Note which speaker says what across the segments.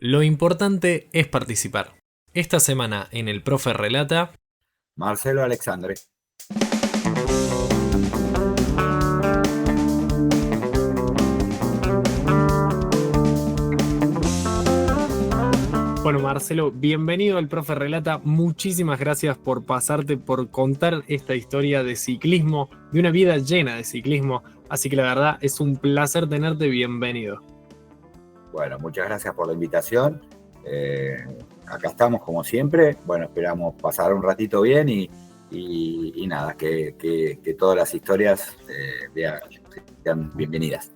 Speaker 1: Lo importante es participar. Esta semana en El Profe Relata.
Speaker 2: Marcelo Alexandre.
Speaker 1: Bueno, Marcelo, bienvenido al Profe Relata. Muchísimas gracias por pasarte, por contar esta historia de ciclismo, de una vida llena de ciclismo. Así que la verdad es un placer tenerte. Bienvenido.
Speaker 2: Bueno, muchas gracias por la invitación. Acá estamos como siempre. Bueno, esperamos pasar un ratito bien y nada, que todas las historias sean bienvenidas.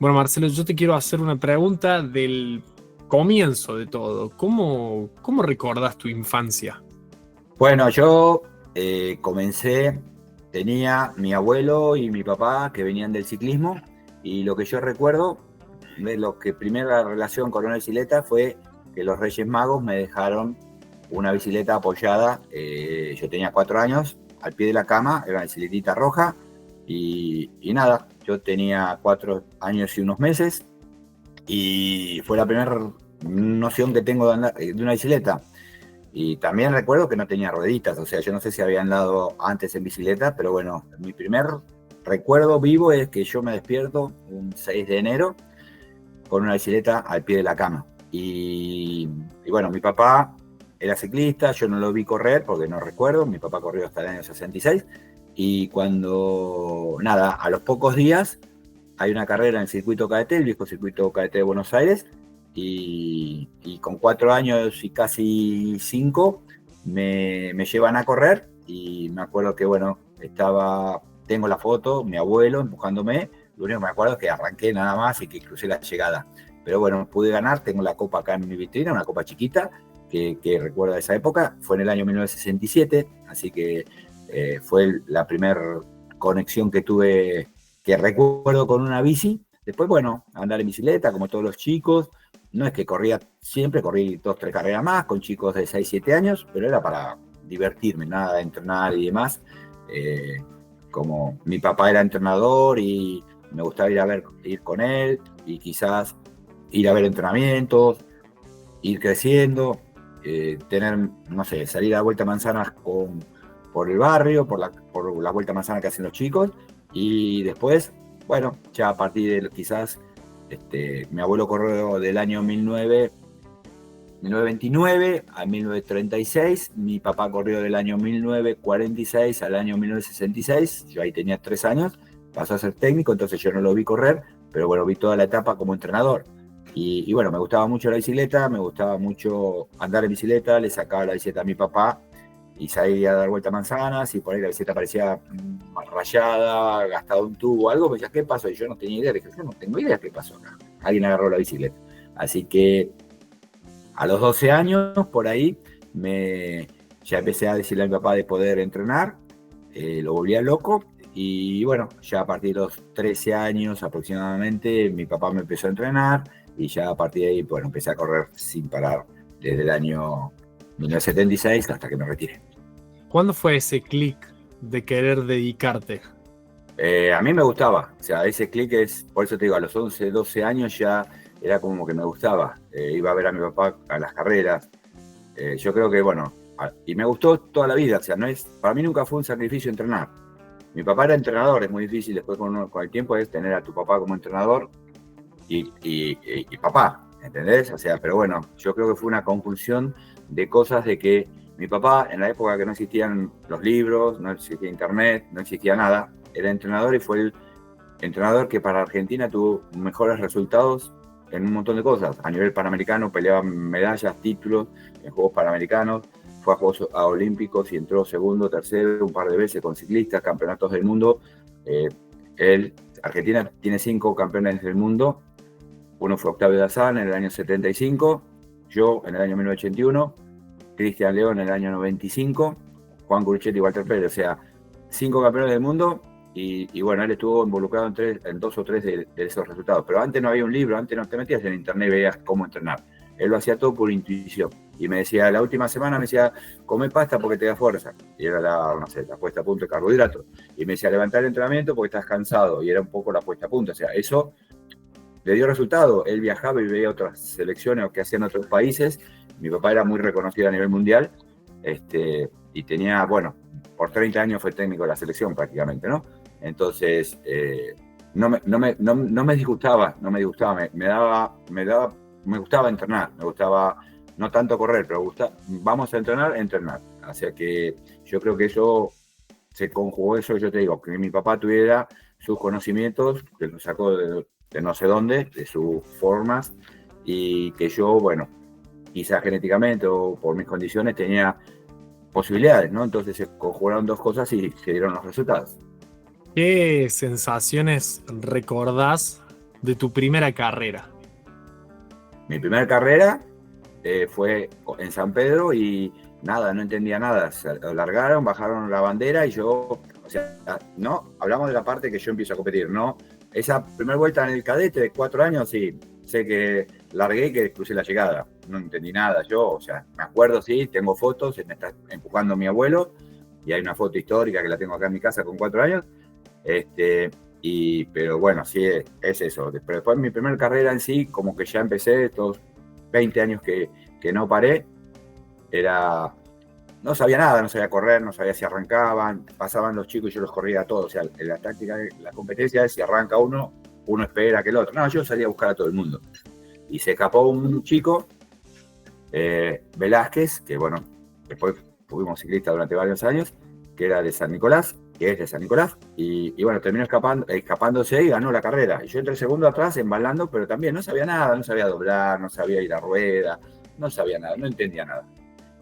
Speaker 1: Bueno, Marcelo, yo te quiero hacer una pregunta del comienzo de todo. ¿Cómo recordás tu infancia?
Speaker 2: Bueno, yo comencé, tenía mi abuelo y mi papá que venían del ciclismo y lo que yo recuerdo de lo que primera relación con una bicicleta fue que los Reyes Magos me dejaron una bicicleta apoyada. Yo tenía 4 años, al pie de la cama, era una bicicletita roja y nada, yo tenía 4 años y unos meses y fue la primera noción que tengo de una bicicleta. Y también recuerdo que no tenía rueditas, o sea, yo no sé si había andado antes en bicicleta, pero bueno, mi primer recuerdo vivo es que yo me despierto un 6 de enero con una bicicleta al pie de la cama. Y bueno, mi papá era ciclista, yo no lo vi correr porque no recuerdo, mi papá corrió hasta el año 66, y cuando, nada, a los pocos días hay una carrera en el circuito cadete, el viejo circuito cadete de Buenos Aires, y con 4 años y casi 5 me llevan a correr y me acuerdo que, bueno, tengo la foto, mi abuelo empujándome, lo único que me acuerdo es que arranqué nada más y que crucé la llegada. Pero bueno, pude ganar, tengo la copa acá en mi vitrina, una copa chiquita, que recuerdo de esa época, fue en el año 1967, así que fue la primera conexión que tuve, que recuerdo con una bici. Después, bueno, andar en bicicleta, como todos los chicos. No es que corría siempre, corrí 2, 3 carreras más con chicos de 6, 7 años, pero era para divertirme, nada de entrenar y demás. Como mi papá era entrenador y me gustaba ir con él y quizás ir a ver entrenamientos, ir creciendo, tener, no sé, salir a vuelta a manzanas por el barrio, por la vuelta a manzana que hacen los chicos, y después, bueno, ya a partir de quizás, mi abuelo corrió del año 1929 a 1936, mi papá corrió del año 1946 al año 1966, yo ahí tenía 3 años, pasó a ser técnico, entonces yo no lo vi correr, pero bueno, vi toda la etapa como entrenador. Y bueno, me gustaba mucho la bicicleta, me gustaba mucho andar en bicicleta, le sacaba la bicicleta a mi papá y salía a dar vuelta a manzanas, y por ahí la bicicleta parecía rayada, gastado un tubo, algo, me decía, ¿qué pasó? Y yo no tenía idea, dije, yo no tengo idea qué pasó acá. Alguien agarró la bicicleta. Así que a los 12 años, por ahí, ya empecé a decirle a mi papá de poder entrenar, lo volvía loco, y bueno, ya a partir de los 13 años aproximadamente, mi papá me empezó a entrenar, y ya a partir de ahí, bueno, empecé a correr sin parar desde el año 1976 hasta que me retiré.
Speaker 1: ¿Cuándo fue ese clic de querer dedicarte?
Speaker 2: A mí me gustaba, o sea, ese clic es, por eso te digo, a los 11, 12 años ya era como que me gustaba. Iba a ver a mi papá a las carreras. Yo creo que, bueno, y me gustó toda la vida, o sea, para mí nunca fue un sacrificio entrenar. Mi papá era entrenador, es muy difícil después con el tiempo es tener a tu papá como entrenador y papá, ¿entendés? O sea, pero bueno, yo creo que fue una conjunción de cosas de que mi papá, en la época que no existían los libros, no existía internet, no existía nada, era entrenador y fue el entrenador que para Argentina tuvo mejores resultados en un montón de cosas. A nivel panamericano peleaba medallas, títulos en Juegos Panamericanos, fue a Juegos Olímpicos y entró segundo, tercero un par de veces con ciclistas, campeonatos del mundo. Argentina tiene 5 campeones del mundo. Uno fue Octavio Dazán en el año 75, yo en el año 1981, Cristian León en el año 95, Juan Curuchet y Walter Pérez, o sea, 5 campeones del mundo. Y bueno, él estuvo involucrado en 2 o 3 de esos resultados. Pero antes no había un libro, antes no te metías en internet y veías cómo entrenar. Él lo hacía todo por intuición. Y me decía, la última semana me decía, come pasta porque te da fuerza. Y era no sé, la puesta a punto de carbohidratos. Y me decía, levantar el entrenamiento porque estás cansado. Y era un poco la puesta a punto. O sea, eso le dio resultado. Él viajaba y veía otras selecciones o que hacían otros países. Mi papá era muy reconocido a nivel mundial, y tenía, bueno, por 30 años fue técnico de la selección prácticamente, ¿no? Entonces, no me disgustaba, me gustaba entrenar, me gustaba no tanto correr, pero vamos a entrenar. O sea que yo creo que eso se conjugó, eso yo te digo, que mi papá tuviera sus conocimientos, que lo sacó de no sé dónde, de sus formas, y que yo, bueno, quizás genéticamente o por mis condiciones tenía posibilidades, ¿no? Entonces se conjugaron dos cosas y se dieron los resultados.
Speaker 1: ¿Qué sensaciones recordás de tu primera carrera?
Speaker 2: Mi primera carrera fue en San Pedro y nada, no entendía nada. Se largaron, bajaron la bandera y yo, o sea, no, hablamos de la parte que yo empiezo a competir, ¿no? Esa primera vuelta en el cadete de 4 años, sí, sé que largué y que crucé la llegada. No entendí nada yo, o sea, me acuerdo, sí, tengo fotos, me está empujando mi abuelo y hay una foto histórica que la tengo acá en mi casa con 4 años. Pero bueno, sí, es eso. Pero después mi primera carrera en sí, como que ya empecé, estos 20 años que no paré, no sabía nada, no sabía correr, no sabía si arrancaban, pasaban los chicos y yo los corría a todos. O sea, la táctica, la competencia es si arranca uno espera que el otro. No, yo salía a buscar a todo el mundo. Y se escapó un chico, Velázquez, que bueno, después fuimos ciclistas durante varios años, que era de San Nicolás, que es de San Nicolás, y bueno, terminó escapándose y ganó la carrera. Y yo entré segundo atrás, embalando, pero también no sabía nada, no sabía doblar, no sabía ir a rueda, no sabía nada, no entendía nada.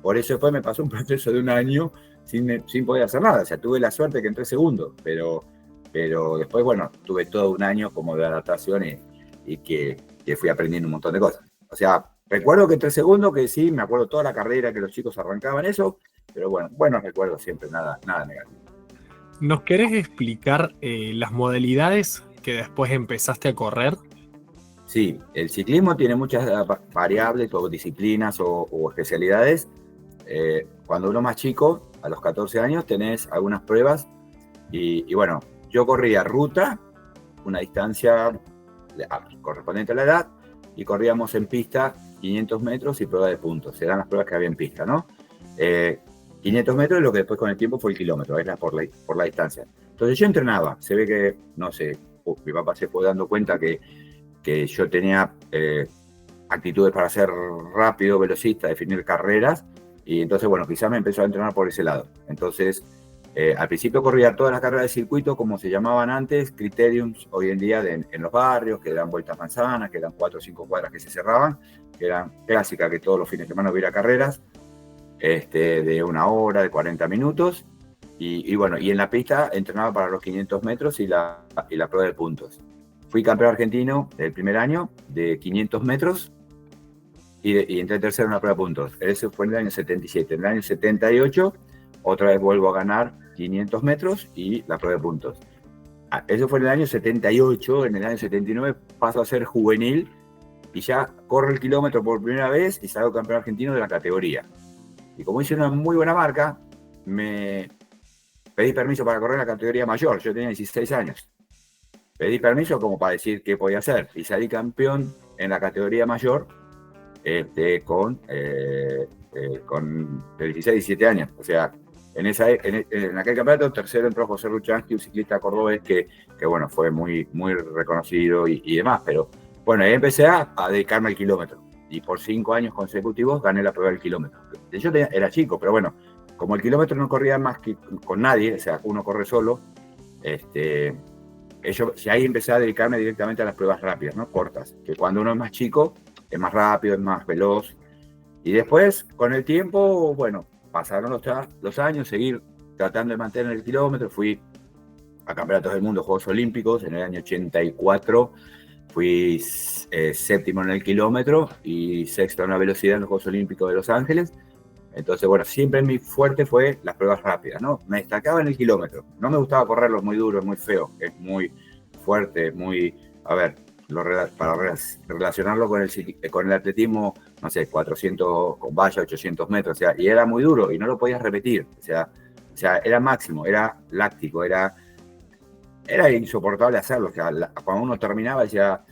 Speaker 2: Por eso después me pasó un proceso de un año sin poder hacer nada. O sea, tuve la suerte que entré segundo, pero después, bueno, tuve todo un año como de adaptación y que fui aprendiendo un montón de cosas. O sea, recuerdo que entré segundo, que sí, me acuerdo toda la carrera, que los chicos arrancaban eso, pero bueno, recuerdo siempre, nada negativo.
Speaker 1: ¿Nos querés explicar las modalidades que después empezaste a correr?
Speaker 2: Sí, el ciclismo tiene muchas variables o disciplinas o especialidades. Cuando uno es más chico, a los 14 años, tenés algunas pruebas y bueno, yo corría ruta, una distancia correspondiente a la edad, y corríamos en pista 500 metros y prueba de puntos. Eran las pruebas que había en pista, ¿no? 500 metros es lo que después con el tiempo fue el kilómetro, era por la distancia. Entonces yo entrenaba, se ve que, no sé, mi papá se fue dando cuenta que yo tenía actitudes para ser rápido, velocista, definir carreras, y entonces, bueno, quizás me empezó a entrenar por ese lado. Entonces, al principio corría todas las carreras de circuito, como se llamaban antes, criteriums, hoy en día en los barrios, que eran vueltas manzanas, que eran 4 o 5 cuadras que se cerraban, que eran clásicas, que todos los fines de semana hubiera carreras, de 1 hora, de 40 minutos, y bueno, y en la pista entrenaba para los 500 metros y la prueba de puntos. Fui campeón argentino el primer año de 500 metros y entré tercero en la prueba de puntos. Eso fue en el año 77. En el año 78, otra vez vuelvo a ganar 500 metros y la prueba de puntos. Eso fue en el año 78. En el año 79 paso a ser juvenil y ya corro el kilómetro por primera vez y salgo campeón argentino de la categoría. Y como hice una muy buena marca, me pedí permiso para correr la categoría mayor. Yo tenía 16 años. Pedí permiso como para decir qué podía hacer y salí campeón en la categoría mayor con de 16, 17 años. O sea, en aquel campeonato tercero entró José Ruchansky, un ciclista cordobés que bueno, fue muy, muy reconocido y demás. Pero bueno, ahí empecé a dedicarme al kilómetro y por 5 años consecutivos gané la prueba del kilómetro. Yo era chico, pero bueno, como el kilómetro no corría más que con nadie, o sea, uno corre solo, si ahí empecé a dedicarme directamente a las pruebas rápidas, ¿no? Cortas, que cuando uno es más chico, es más rápido, es más veloz. Y después, con el tiempo, bueno, pasaron los años, seguir tratando de mantener el kilómetro. Fui a Campeonatos del Mundo, Juegos Olímpicos, en el año 84. Fui séptimo en el kilómetro y sexto en la velocidad en los Juegos Olímpicos de Los Ángeles. Entonces, bueno, siempre mi fuerte fue las pruebas rápidas, ¿no? Me destacaba en el kilómetro. No me gustaba correrlo muy duro, muy feo. Es muy fuerte, muy... A ver, para relacionarlo con el atletismo, no sé, 400 con valla, 800 metros, o sea, y era muy duro y no lo podías repetir. O sea era máximo, era láctico, era insoportable hacerlo. O sea, cuando uno terminaba decía,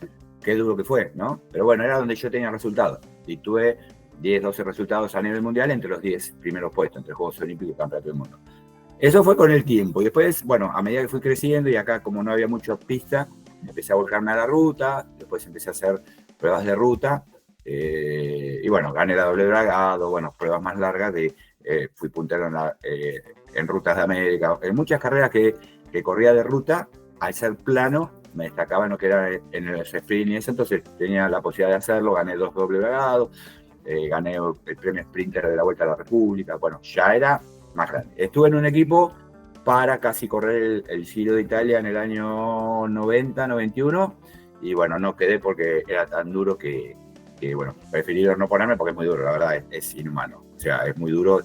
Speaker 2: qué duro que fue, ¿no? Pero bueno, era donde yo tenía resultados. Y tuve 10, 12 resultados a nivel mundial entre los 10 primeros puestos, entre Juegos Olímpicos y Campeonato del Mundo. Eso fue con el tiempo. Y después, bueno, a medida que fui creciendo y acá como no había mucha pista, empecé a volcarme a la ruta, después empecé a hacer pruebas de ruta, y bueno, gané la doble dragado, bueno, pruebas más largas, fui puntero en rutas de América, en muchas carreras que corría de ruta, al ser plano, me destacaba en lo que era en el sprint y eso, entonces tenía la posibilidad de hacerlo, gané 2 doble dragados, gané el premio Sprinter de la Vuelta a la República, bueno, ya era más grande. Estuve en un equipo para casi correr el Giro de Italia en el año 90, 91, y bueno, no quedé porque era tan duro que bueno, preferí no ponerme porque es muy duro, la verdad, es inhumano. O sea, es muy duro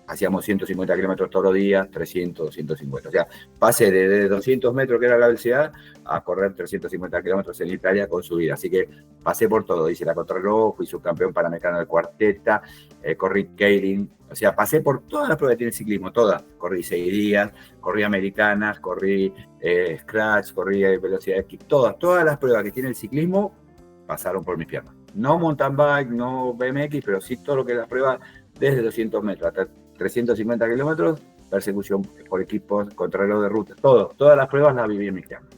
Speaker 2: hacíamos 150 kilómetros todos los días, 300, 150. O sea, pasé de 200 metros, que era la velocidad, a correr 350 kilómetros en Italia con subida. Así que pasé por todo. Hice la contrarreloj, fui subcampeón panamericano de cuarteta, corrí Keirin. O sea, pasé por todas las pruebas que tiene el ciclismo, todas. Corrí 6 días, corrí americanas, corrí scratch, corrí velocidad de kick. Todas las pruebas que tiene el ciclismo pasaron por mis piernas. No mountain bike, no BMX, pero sí todo lo que es la prueba desde 200 metros hasta 350 kilómetros, persecución por equipos, contrarreloj de ruta, todas las pruebas las viví en mis piernas.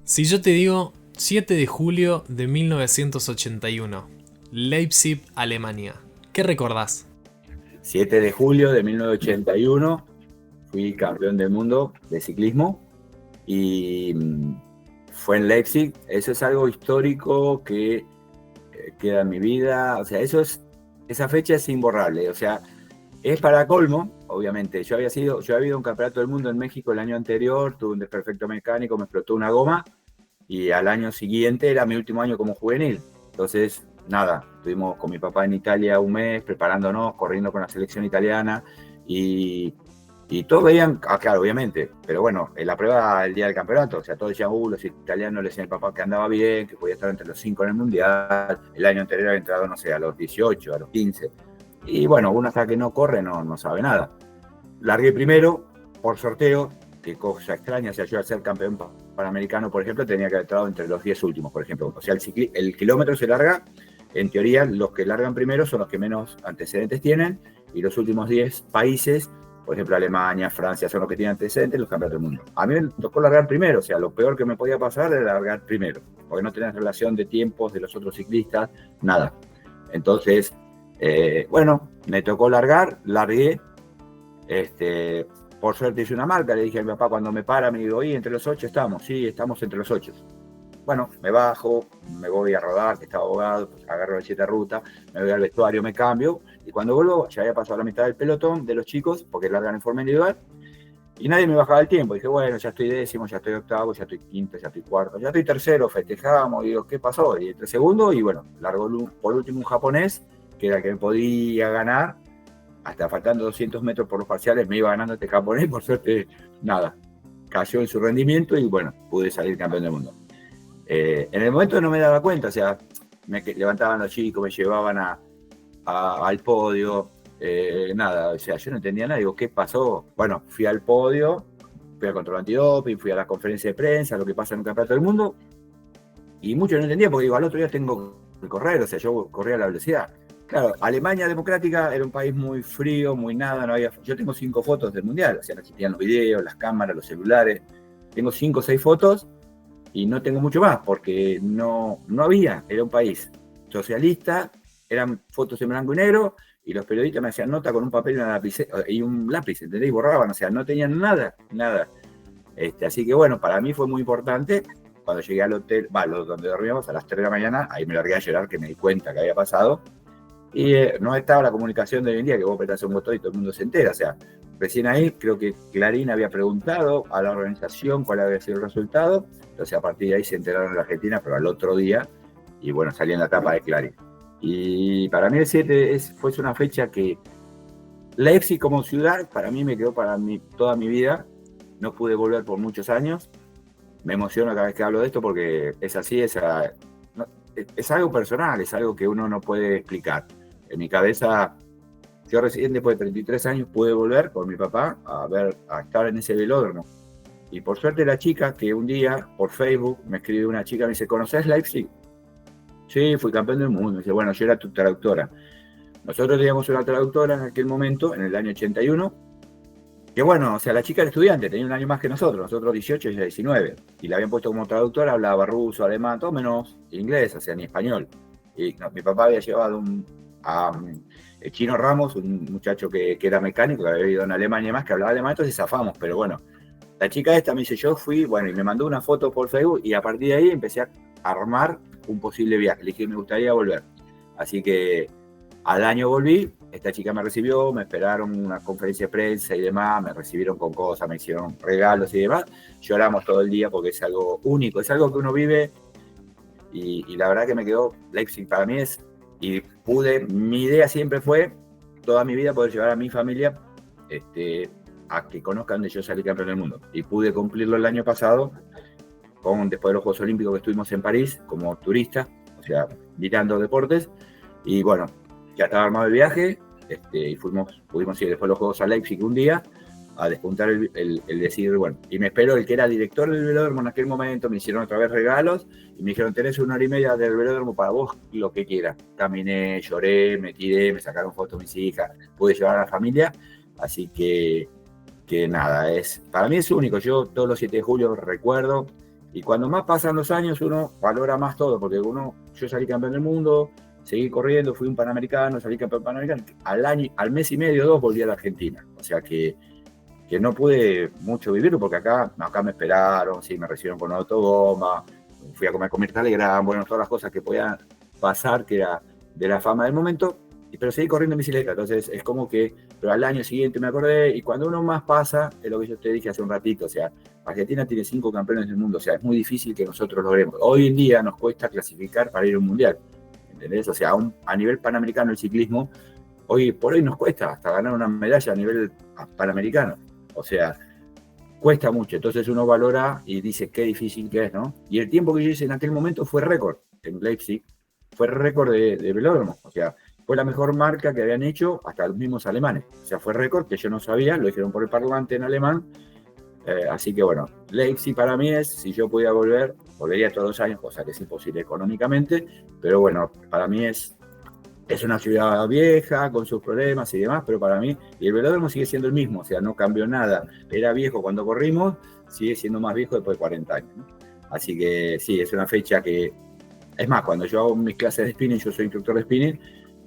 Speaker 1: Si yo te digo 7 de julio de 1981, Leipzig, Alemania, ¿qué recordás?
Speaker 2: 7 de julio de 1981, fui campeón del mundo de ciclismo y fue en Leipzig. Eso es algo histórico que queda en mi vida. O sea, esa fecha es imborrable. O sea, es para colmo, obviamente. Yo había ido a un campeonato del mundo en México el año anterior, tuve un desperfecto mecánico, me explotó una goma y al año siguiente era mi último año como juvenil. Entonces, nada, estuvimos con mi papá en Italia un mes preparándonos, corriendo con la selección italiana y todos veían, claro, obviamente, pero bueno, en la prueba el día del campeonato, o sea, todos decían, los italianos le decían al papá que andaba bien, que podía estar entre los 5 en el mundial, el año anterior había entrado, no sé, a los 18, a los 15, y bueno, uno hasta que no corre no sabe nada. Largué primero, por sorteo, qué cosa extraña, o sea, yo al ser campeón panamericano, por ejemplo, tenía que haber entrado entre los 10 últimos, por ejemplo, o sea, el kilómetro se larga, en teoría, los que largan primero son los que menos antecedentes tienen, y los últimos 10 países, por ejemplo, Alemania, Francia, son los que tienen antecedentes, los campeones del mundo. A mí me tocó largar primero, o sea, lo peor que me podía pasar era largar primero, porque no tenías relación de tiempos de los otros ciclistas, nada. Entonces, bueno, me tocó largué, por suerte hice una marca, le dije a mi papá cuando me para, me digo, oye, entre los 8 estamos, sí, estamos entre los 8. Bueno, me bajo, me voy a rodar, que estaba ahogado, pues agarro la 7 ruta, me voy al vestuario, me cambio, y cuando vuelvo ya había pasado la mitad del pelotón de los chicos, porque largan en forma individual, y nadie me bajaba el tiempo. Dije, bueno, ya estoy décimo, ya estoy octavo, ya estoy quinto, ya estoy cuarto, ya estoy tercero, festejamos, y digo, ¿qué pasó? Y entre segundo, y bueno, largó por último un japonés, que era el que me podía ganar, hasta faltando 200 metros por los parciales, me iba ganando este japonés, por suerte, nada, cayó en su rendimiento, y bueno, pude salir campeón del mundo. En el momento no me daba cuenta, o sea, me levantaban los chicos, me llevaban al podio, nada, o sea, yo no entendía nada, digo, ¿qué pasó? Bueno, fui al podio, fui al control antidoping, fui a la conferencia de prensa, lo que pasa en un campeonato del mundo, y muchos no entendían, porque digo, al otro día tengo que correr, o sea, yo corría a la velocidad. Claro, Alemania democrática era un país muy frío, muy nada, no había. Yo tengo 5 fotos del mundial, o sea, no existían los videos, las cámaras, los celulares, tengo 5 o 6 fotos, y no tengo mucho más, porque no había, era un país socialista, eran fotos en blanco y negro, y los periodistas me hacían nota con un papel y un lápiz, ¿entendés? Y borraban, o sea, no tenían nada. Así que bueno, para mí fue muy importante, cuando llegué al hotel, donde dormíamos, a las 3 de la mañana, ahí me largué a llorar, que me di cuenta que había pasado, y no estaba la comunicación de hoy en día, que vos apretás un botón y todo el mundo se entera, o sea, recién ahí creo que Clarín había preguntado a la organización cuál había sido el resultado, entonces a partir de ahí se enteraron en la Argentina, pero al otro día, y bueno, salí en la tapa de Clarín. Y para mí el 7 fue una fecha que Leipzig como ciudad, para mí me quedó toda mi vida, no pude volver por muchos años, me emociono cada vez que hablo de esto porque es así, es algo personal, es algo que uno no puede explicar. En mi cabeza, yo recién después de 33 años pude volver con mi papá a estar en ese velódromo. Y por suerte la chica, que un día por Facebook me escribe una chica, me dice, ¿conocés Leipzig? Sí, fui campeón del mundo. Dice, bueno, yo era tu traductora. Nosotros teníamos una traductora en aquel momento, en el año 81, que bueno, o sea, la chica era estudiante, tenía un año más que nosotros 18 y ella 19. Y la habían puesto como traductora, hablaba ruso, alemán, todo menos inglés, o sea, ni español. Y no, mi papá había llevado el Chino Ramos, un muchacho que era mecánico, que había vivido en Alemania y más, que hablaba alemán, entonces zafamos, pero bueno. La chica esta me dice, yo fui, bueno, y me mandó una foto por Facebook y a partir de ahí empecé a armar un posible viaje. Le dije, me gustaría volver. Así que al año volví, esta chica me recibió, me esperaron una conferencia de prensa y demás, me recibieron con cosas, me hicieron regalos y demás. Lloramos todo el día porque es algo único, es algo que uno vive y la verdad que me quedó, Leipzig para mí es, y mi idea siempre fue, toda mi vida, poder llevar a mi familia a que conozcan de yo salí campeón del mundo. Y pude cumplirlo el año pasado, después de los Juegos Olímpicos que estuvimos en París, como turista, o sea, mirando deportes. Y bueno, ya estaba armado el viaje, y pudimos ir después de los Juegos a Leipzig un día, a despuntar el decir, bueno, y me esperó el que era director del velódromo en aquel momento, me hicieron otra vez regalos, y me dijeron, tenés 1 hora y media del velódromo para vos, lo que quieras. Caminé, lloré, me tiré, me sacaron fotos mis hijas, pude llevar a la familia, así que nada, para mí es único. Yo todos los 7 de julio recuerdo, y cuando más pasan los años uno valora más todo, porque yo salí campeón del mundo, seguí corriendo, fui un panamericano, salí campeón panamericano, al mes y medio, 2, volví a la Argentina, o sea que no pude mucho vivirlo, porque acá me esperaron, sí, me recibieron con autogoma, fui a comer con Mirta Legrand, bueno, todas las cosas que podían pasar, que era de la fama del momento, pero seguí corriendo en bicicleta, entonces es como que, pero al año siguiente me acordé, y cuando uno más pasa, es lo que yo te dije hace un ratito, o sea, Argentina tiene 5 campeones del mundo, o sea, es muy difícil que nosotros logremos. Hoy en día nos cuesta clasificar para ir a un mundial, ¿entendés? O sea, a nivel panamericano el ciclismo, hoy por hoy nos cuesta hasta ganar una medalla a nivel panamericano, o sea, cuesta mucho, entonces uno valora y dice qué difícil que es, ¿no? Y el tiempo que yo hice en aquel momento fue récord en Leipzig, fue récord de velódromo, o sea, fue la mejor marca que habían hecho hasta los mismos alemanes, o sea, fue récord que yo no sabía, lo dijeron por el parlante en alemán, así que bueno, Leipzig para mí si yo pudiera volver, volvería todos los años, cosa que es imposible económicamente, pero bueno, para mí es una ciudad vieja, con sus problemas y demás, pero para mí, y el velódromo sigue siendo el mismo, o sea, no cambió nada. Era viejo cuando corrimos, sigue siendo más viejo después de 40 años, ¿no? Así que sí, es una fecha que, es más, cuando yo hago mis clases de spinning, yo soy instructor de spinning,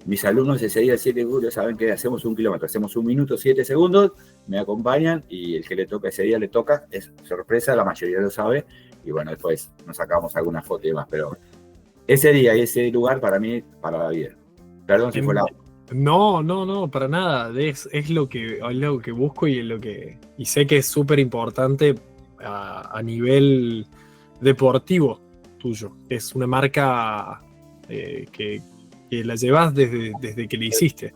Speaker 2: mis alumnos ese día, el 7 de julio, saben que hacemos 1 kilómetro, hacemos 1 minuto, 7 segundos, me acompañan y el que le toca ese día le toca, es sorpresa, la mayoría lo sabe, y bueno, después nos sacamos alguna foto y demás, pero ese día y ese lugar para mí, para la vida. Perdón si fue la...
Speaker 1: No, para nada. Es lo que busco y sé que es súper importante a nivel deportivo tuyo. Es una marca que la llevas desde que la hiciste.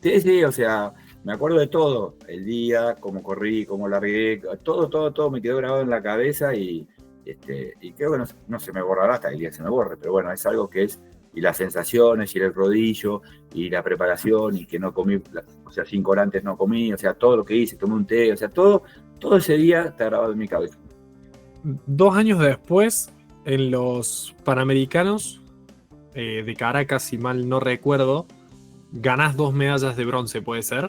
Speaker 2: Sí, o sea, me acuerdo de todo. El día, cómo corrí, cómo largué, todo me quedó grabado en la cabeza y creo que no se me borrará hasta el día que se me borre, pero bueno, es algo que es, y las sensaciones, y el rodillo, y la preparación, y que no comí, o sea, 5 horas antes no comí, o sea, todo lo que hice, tomé un té, o sea, todo ese día está grabado en mi cabeza.
Speaker 1: 2 años después, en los Panamericanos de Caracas, si mal no recuerdo, ganás 2 medallas de bronce, ¿puede ser?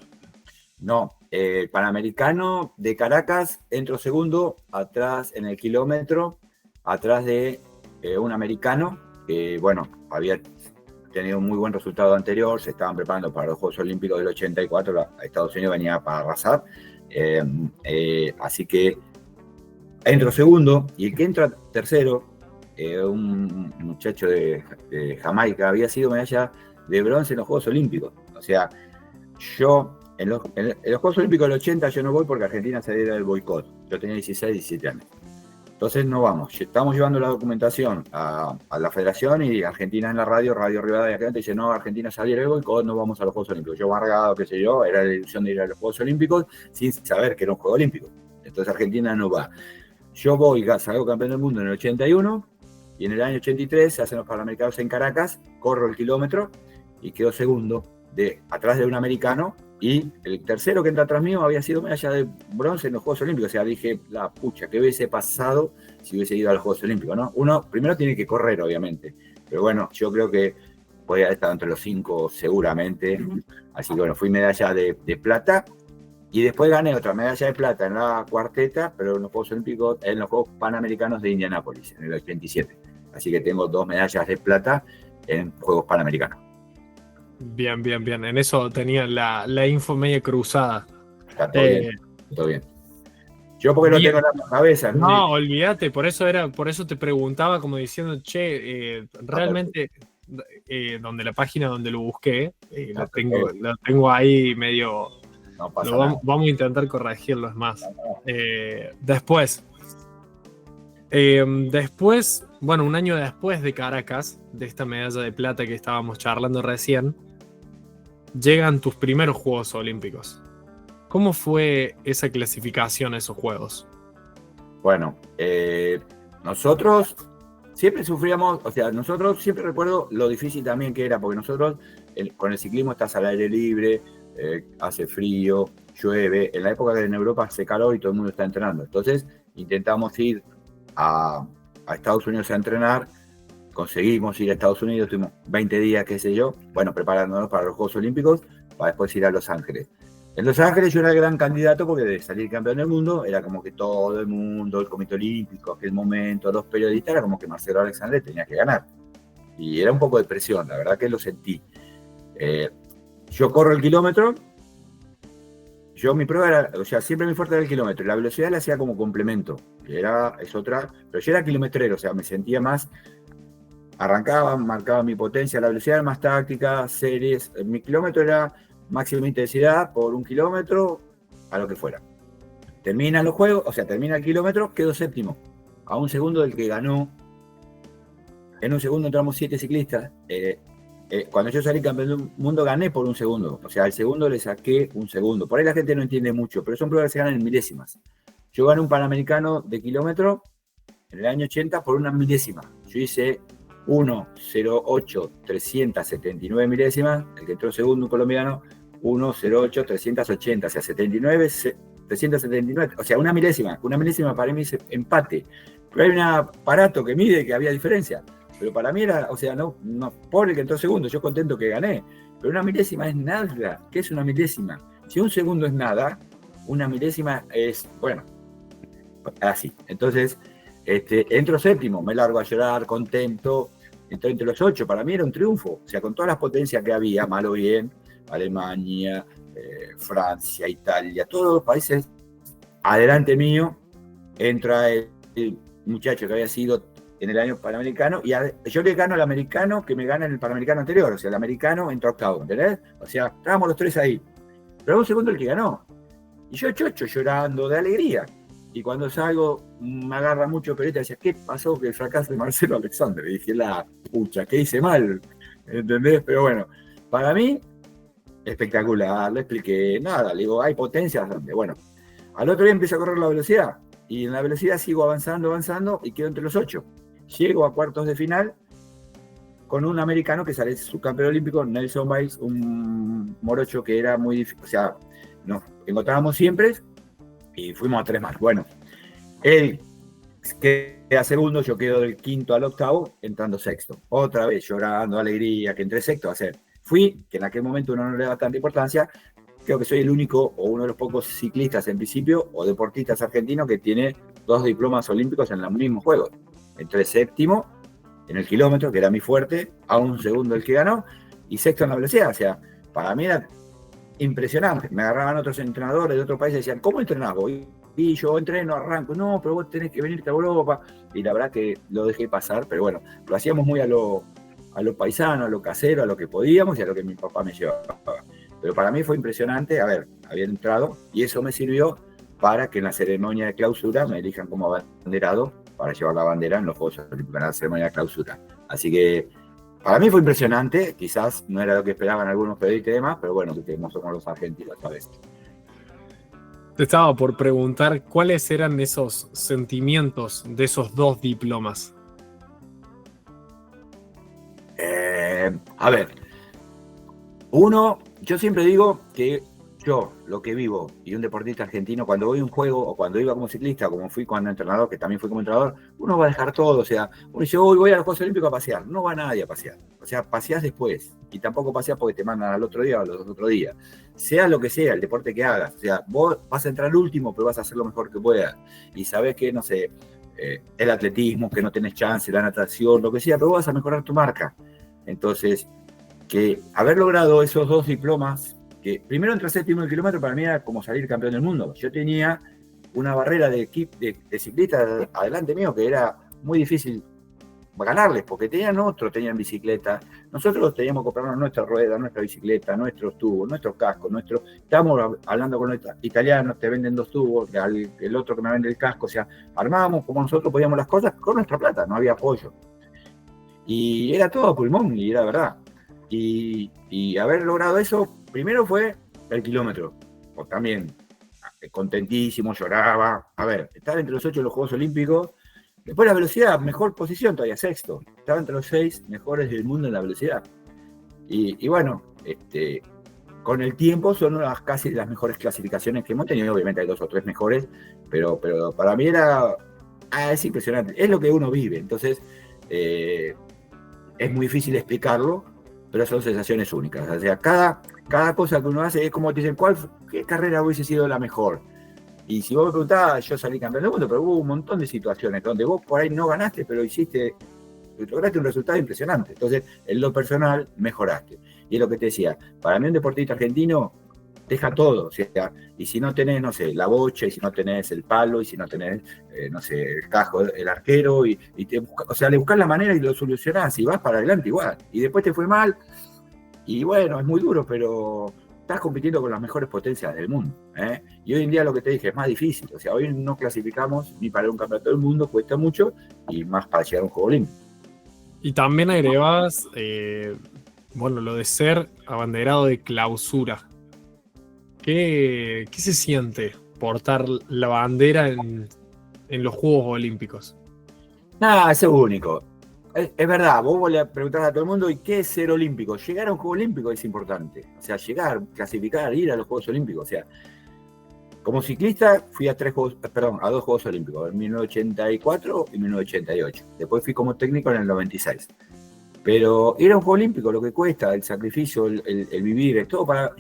Speaker 2: No, el Panamericano de Caracas entro segundo, atrás en el kilómetro, atrás de un americano que, bueno, había tenido un muy buen resultado anterior, se estaban preparando para los Juegos Olímpicos del 84, Estados Unidos venía para arrasar, así que entro segundo, y el que entra tercero, un muchacho de Jamaica, había sido medalla de bronce en los Juegos Olímpicos, o sea, yo... En los Juegos Olímpicos del 80 yo no voy porque Argentina se adhiera del boicot. Yo tenía 16, 17 años. Entonces no vamos. Estamos llevando la documentación a la federación y Argentina en la Radio Rivadavia, que dice, no, Argentina se adhiere del boicot, no vamos a los Juegos Olímpicos. Yo amargado, qué sé yo, era la ilusión de ir a los Juegos Olímpicos sin saber que era un Juego Olímpico. Entonces Argentina no va. Yo voy, salgo campeón del mundo en el 81 y en el año 83 se hacen los Panamericanos en Caracas, corro el kilómetro y quedo segundo atrás de un americano. Y el tercero que entra atrás mío había sido medalla de bronce en los Juegos Olímpicos. O sea, dije, la pucha, ¿qué hubiese pasado si hubiese ido a los Juegos Olímpicos, ¿no? Uno primero tiene que correr, obviamente. Pero bueno, yo creo que podía haber estado entre los 5 seguramente. Así que bueno, fui medalla de plata. Y después gané otra medalla de plata en la cuarteta, pero en los Juegos Olímpicos, en los Juegos Panamericanos de Indianápolis, en el 87. Así que tengo 2 medallas de plata en Juegos Panamericanos.
Speaker 1: Bien, bien, bien. En eso tenía la info media cruzada.
Speaker 2: Está todo bien, todo bien. Yo porque lo
Speaker 1: Bien.
Speaker 2: tengo en la cabeza.
Speaker 1: No, olvídate, por eso te preguntaba como diciendo, che, realmente donde la página donde lo busqué, lo tengo ahí medio.
Speaker 2: No pasa nada.
Speaker 1: Vamos a intentar corregirlo, es más. Después, bueno, un año después de Caracas, de esta medalla de plata que estábamos charlando recién, llegan tus primeros Juegos Olímpicos. ¿Cómo fue esa clasificación a esos Juegos?
Speaker 2: Bueno, nosotros siempre sufríamos, o sea, nosotros siempre recuerdo lo difícil también que era, porque nosotros con el ciclismo estás al aire libre, hace frío, llueve, en la época que en Europa hace calor y todo el mundo está entrenando. Entonces intentamos ir a Estados Unidos a entrenar, conseguimos ir a Estados Unidos, tuvimos 20 días, qué sé yo, bueno, preparándonos para los Juegos Olímpicos, para después ir a Los Ángeles. En Los Ángeles yo era el gran candidato porque de salir campeón del mundo era como que todo el mundo, el Comité Olímpico, aquel momento, los periodistas, era como que Marcelo Alexandre tenía que ganar. Y era un poco de presión, la verdad que lo sentí. Yo corro el kilómetro, mi prueba era, o sea, siempre mi fuerte era el kilómetro, y la velocidad la hacía como complemento, que es otra, pero yo era kilometrero, o sea, me sentía más, arrancaba, marcaba mi potencia, la velocidad era más táctica, series, mi kilómetro era máxima intensidad por 1 kilómetro, a lo que fuera. Termina los juegos, o sea, termina el kilómetro, quedo séptimo, a 1 segundo del que ganó. En 1 segundo entramos 7 ciclistas. Cuando yo salí campeón del mundo gané por 1 segundo, o sea, al segundo le saqué 1 segundo. Por ahí la gente no entiende mucho, pero son pruebas que se ganan en milésimas. Yo gané un Panamericano de kilómetro en el año 80 por 1 milésima. Yo hice 1:08,379 milésimas, el que entró segundo, un colombiano, 1:08,380, o sea, 379, o sea, 1 milésima. 1 milésima para mí es empate. Pero hay un aparato que mide que había diferencia. Pero para mí era, o sea, no por el que entró segundo, yo contento que gané. Pero 1 milésima es nada. ¿Qué es 1 milésima? Si 1 segundo es nada, 1 milésima es, bueno, así. Entonces, entro séptimo, me largo a llorar, contento. Entré entre los 8, para mí era un triunfo. O sea, con todas las potencias que había, mal o bien, Alemania, Francia, Italia, todos los países adelante mío, entra el muchacho que había sido en el año Panamericano, y yo le gano al americano que me gana en el Panamericano anterior, o sea, el americano entró octavo, ¿entendés? O sea, estábamos los 3 ahí. Pero 1 segundo el que ganó. Y yo chocho llorando de alegría. Y cuando salgo, me agarra mucho periodista y decía, ¿qué pasó que el fracaso de Marcelo Alexandre? Y dije, la pucha, ¿qué hice mal? ¿Entendés? Pero bueno, para mí, espectacular, le expliqué, nada, le digo, hay potencias donde, bueno, al otro día empiezo a correr la velocidad, y en la velocidad sigo avanzando, y quedo entre los 8. Llego a cuartos de final con un americano que sale subcampeón olímpico, Nelson Baez, un morocho que era muy difícil, o sea, nos encontrábamos siempre y fuimos a 3 más. Bueno, él queda segundo, yo quedo del 5º al 8º, entrando sexto. Otra vez llorando, alegría, que entré sexto. O sea, fui, que en aquel momento uno no le da tanta importancia, creo que soy el único o uno de los pocos ciclistas en principio o deportistas argentinos que tiene 2 diplomas olímpicos en los mismos Juegos. Entré séptimo en el kilómetro, que era mi fuerte, a 1 segundo el que ganó, y sexto en la velocidad. O sea, para mí era impresionante. Me agarraban otros entrenadores de otros países y decían, ¿cómo entrenás vos? Y yo entreno, arranco. No, pero vos tenés que venirte a Europa. Y la verdad que lo dejé pasar, pero bueno, lo hacíamos muy a lo paisano, a lo casero, a lo que podíamos y a lo que mi papá me llevaba. Pero para mí fue impresionante haber entrado, y eso me sirvió para que en la ceremonia de clausura me elijan como abanderado para llevar la bandera en los Juegos Olímpicos, en la ceremonia de clausura. Así que para mí fue impresionante, quizás no era lo que esperaban algunos periodistas y demás, pero bueno, que no somos los argentinos, ¿sabes?
Speaker 1: Te estaba por preguntar cuáles eran esos sentimientos de esos 2 diplomas.
Speaker 2: A ver, uno, yo siempre digo que yo lo que vivo y un deportista argentino, cuando voy a un juego o cuando iba como ciclista, como fui cuando entrenador, que también fui como entrenador, uno va a dejar todo. O sea, uno dice, hoy voy a los Juegos Olímpicos a pasear. No va nadie a pasear. O sea, paseás después. Y tampoco paseás porque te mandan al otro día o al otro día. Sea lo que sea, el deporte que hagas. O sea, vos vas a entrar último, pero vas a hacer lo mejor que puedas. Y sabés que, no sé, el atletismo, que no tenés chance, la natación, lo que sea, pero vos vas a mejorar tu marca. Entonces, que haber logrado esos 2 diplomas, que primero entre séptimo el kilómetro para mí era como salir campeón del mundo. Yo tenía una barrera de ciclistas adelante mío que era muy difícil ganarles, porque tenían bicicleta. Nosotros teníamos que comprarnos nuestra rueda, nuestra bicicleta, nuestros tubos, nuestros cascos, estábamos hablando con los italianos, te venden 2 tubos, el otro que me vende el casco. O sea, armábamos como nosotros podíamos las cosas con nuestra plata, no había apoyo. Y era todo a pulmón, y era verdad. Y haber logrado eso, primero fue el kilómetro, pues también contentísimo, lloraba. A ver, estar entre los 8 de los Juegos Olímpicos. Después la velocidad, mejor posición todavía, sexto. Estaba entre los 6 mejores del mundo en la velocidad. Y bueno, con el tiempo son casi las mejores clasificaciones que hemos tenido. Obviamente hay 2 o 3 mejores, pero para mí es impresionante. Es lo que uno vive, entonces es muy difícil explicarlo, pero son sensaciones únicas. O sea, cada cosa que uno hace es como te dicen, ¿qué carrera hubiese sido la mejor? Y si vos me preguntabas, yo salí campeón del mundo, pero hubo un montón de situaciones donde vos por ahí no ganaste, pero lograste un resultado impresionante. Entonces, en lo personal, mejoraste. Y es lo que te decía, para mí un deportista argentino deja todo. O sea, y si no tenés, no sé, la bocha, y si no tenés el palo, y si no tenés, no sé, el casco, el arquero, o sea, le buscás la manera y lo solucionás y vas para adelante igual. Y después te fue mal, y bueno, es muy duro, pero estás compitiendo con las mejores potencias del mundo. Y hoy en día lo que te dije es más difícil. O sea, hoy no clasificamos ni para un campeonato del mundo, cuesta mucho, y más para llegar a un juego olímpico.
Speaker 1: Y también agregabas, bueno, lo de ser abanderado de clausura. ¿Qué se siente portar la bandera en los Juegos Olímpicos?
Speaker 2: Nada, eso es único. Es verdad, vos le preguntás a todo el mundo, ¿y qué es ser olímpico? Llegar a un Juego Olímpico es importante. O sea, llegar, clasificar, ir a los Juegos Olímpicos. O sea, como ciclista fui a 2 Juegos Olímpicos, en 1984 y 1988. Después fui como técnico en el 96. Pero ir a un Juego Olímpico, lo que cuesta, el sacrificio, el vivir, es todo para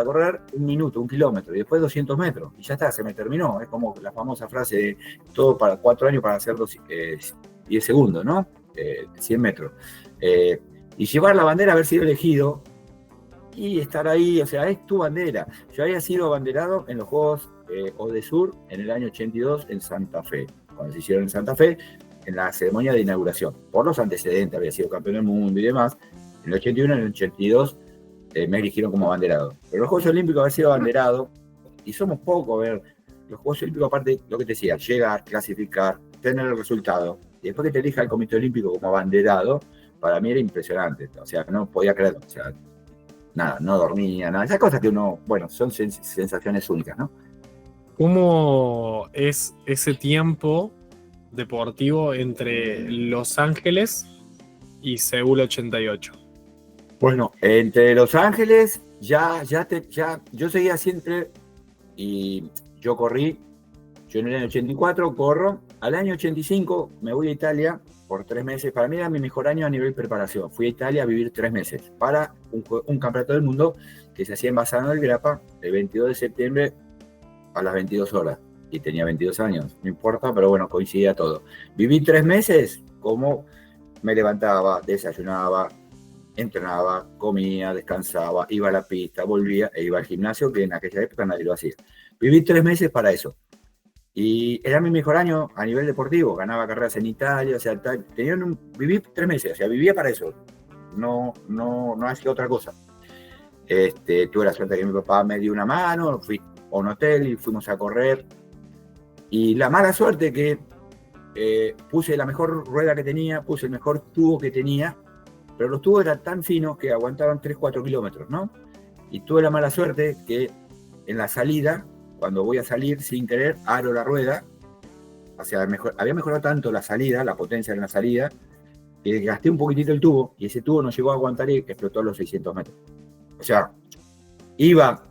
Speaker 2: correr 1 minuto, 1 kilómetro, y después 200 metros. Y ya está, se me terminó. Es como la famosa frase de todo para 4 años para hacer 10 segundos, ¿no? 100 metros. Y llevar la bandera, haber sido elegido y estar ahí, o sea, es tu bandera. Yo había sido abanderado en los Juegos Odesur en el año 82 en Santa Fe, cuando se hicieron en Santa Fe, en la ceremonia de inauguración. Por los antecedentes, había sido campeón del mundo y demás. En el 81 y en el 82 me eligieron como abanderado. Pero los Juegos Olímpicos había sido abanderado, y somos pocos, a ver, los Juegos Olímpicos, aparte, lo que te decía, llegar, clasificar, tener el resultado, y después que te elija el Comité Olímpico como abanderado, para mí era impresionante. O sea, no podía creerlo. O sea, nada, no dormía, nada. Esas cosas que uno, bueno, son sensaciones únicas, ¿no?
Speaker 1: ¿Cómo es ese tiempo deportivo entre Los Ángeles y Seúl 88?
Speaker 2: Bueno, entre Los Ángeles, yo seguía siempre, y yo corrí. Yo en el año 84 corro, al año 85 me voy a Italia por 3 meses. Para mí era mi mejor año a nivel preparación. Fui a Italia a vivir 3 meses para un campeonato del mundo que se hacía en Bassano del Grappa el 22 de septiembre a las 22 horas. Y tenía 22 años, no importa, pero bueno, coincidía todo. Viví 3 meses como me levantaba, desayunaba, entrenaba, comía, descansaba, iba a la pista, volvía e iba al gimnasio, que en aquella época nadie lo hacía. Viví 3 meses para eso. Y era mi mejor año a nivel deportivo, ganaba carreras en Italia, o sea, viví 3 meses, o sea, vivía para eso, no hacía otra cosa. Tuve la suerte de que mi papá me dio una mano, fui a un hotel y fuimos a correr, y la mala suerte que puse la mejor rueda que tenía, puse el mejor tubo que tenía, pero los tubos eran tan finos que aguantaban 3-4 kilómetros, ¿no? Y tuve la mala suerte que en la salida, cuando voy a salir sin querer, aro la rueda. O sea, había mejorado tanto la salida, la potencia en la salida, que gasté un poquitito el tubo, y ese tubo no llegó a aguantar y explotó a los 600 metros. O sea, iba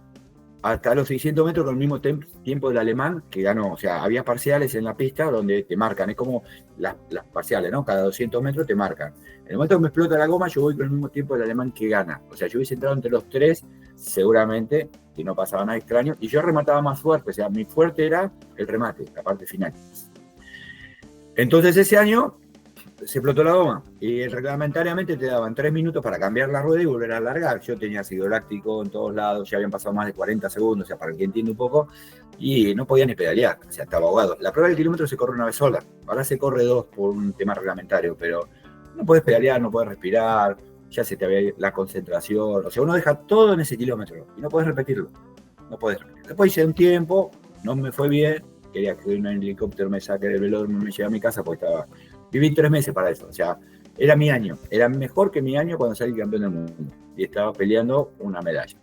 Speaker 2: hasta los 600 metros con el mismo tiempo del alemán que ganó. O sea, había parciales en la pista donde te marcan, es como las parciales, ¿no? Cada 200 metros te marcan. En el momento que me explota la goma, yo voy con el mismo tiempo del alemán que gana. O sea, yo hubiese entrado entre los tres, seguramente, si no pasaba nada extraño, y yo remataba más fuerte. O sea, mi fuerte era el remate, la parte final. Entonces ese año se explotó la goma y reglamentariamente te daban 3 minutos para cambiar la rueda y volver a largar. Yo tenía ácido láctico en todos lados, ya habían pasado más de 40 segundos, o sea, para el que entiende un poco, y no podía ni pedalear, o sea, estaba ahogado. La prueba del kilómetro se corre una vez sola, ahora se corre 2 por un tema reglamentario, pero no puedes pedalear, no puedes respirar, ya se te ve la concentración, o sea, uno deja todo en ese kilómetro y no puedes repetirlo, no puedes repetirlo. Después hice un tiempo, no me fue bien, quería que un helicóptero me saque del velódromo y me lleve a mi casa porque viví 3 meses para eso, o sea, era mi año, era mejor que mi año cuando salí campeón del mundo y estaba peleando una medalla.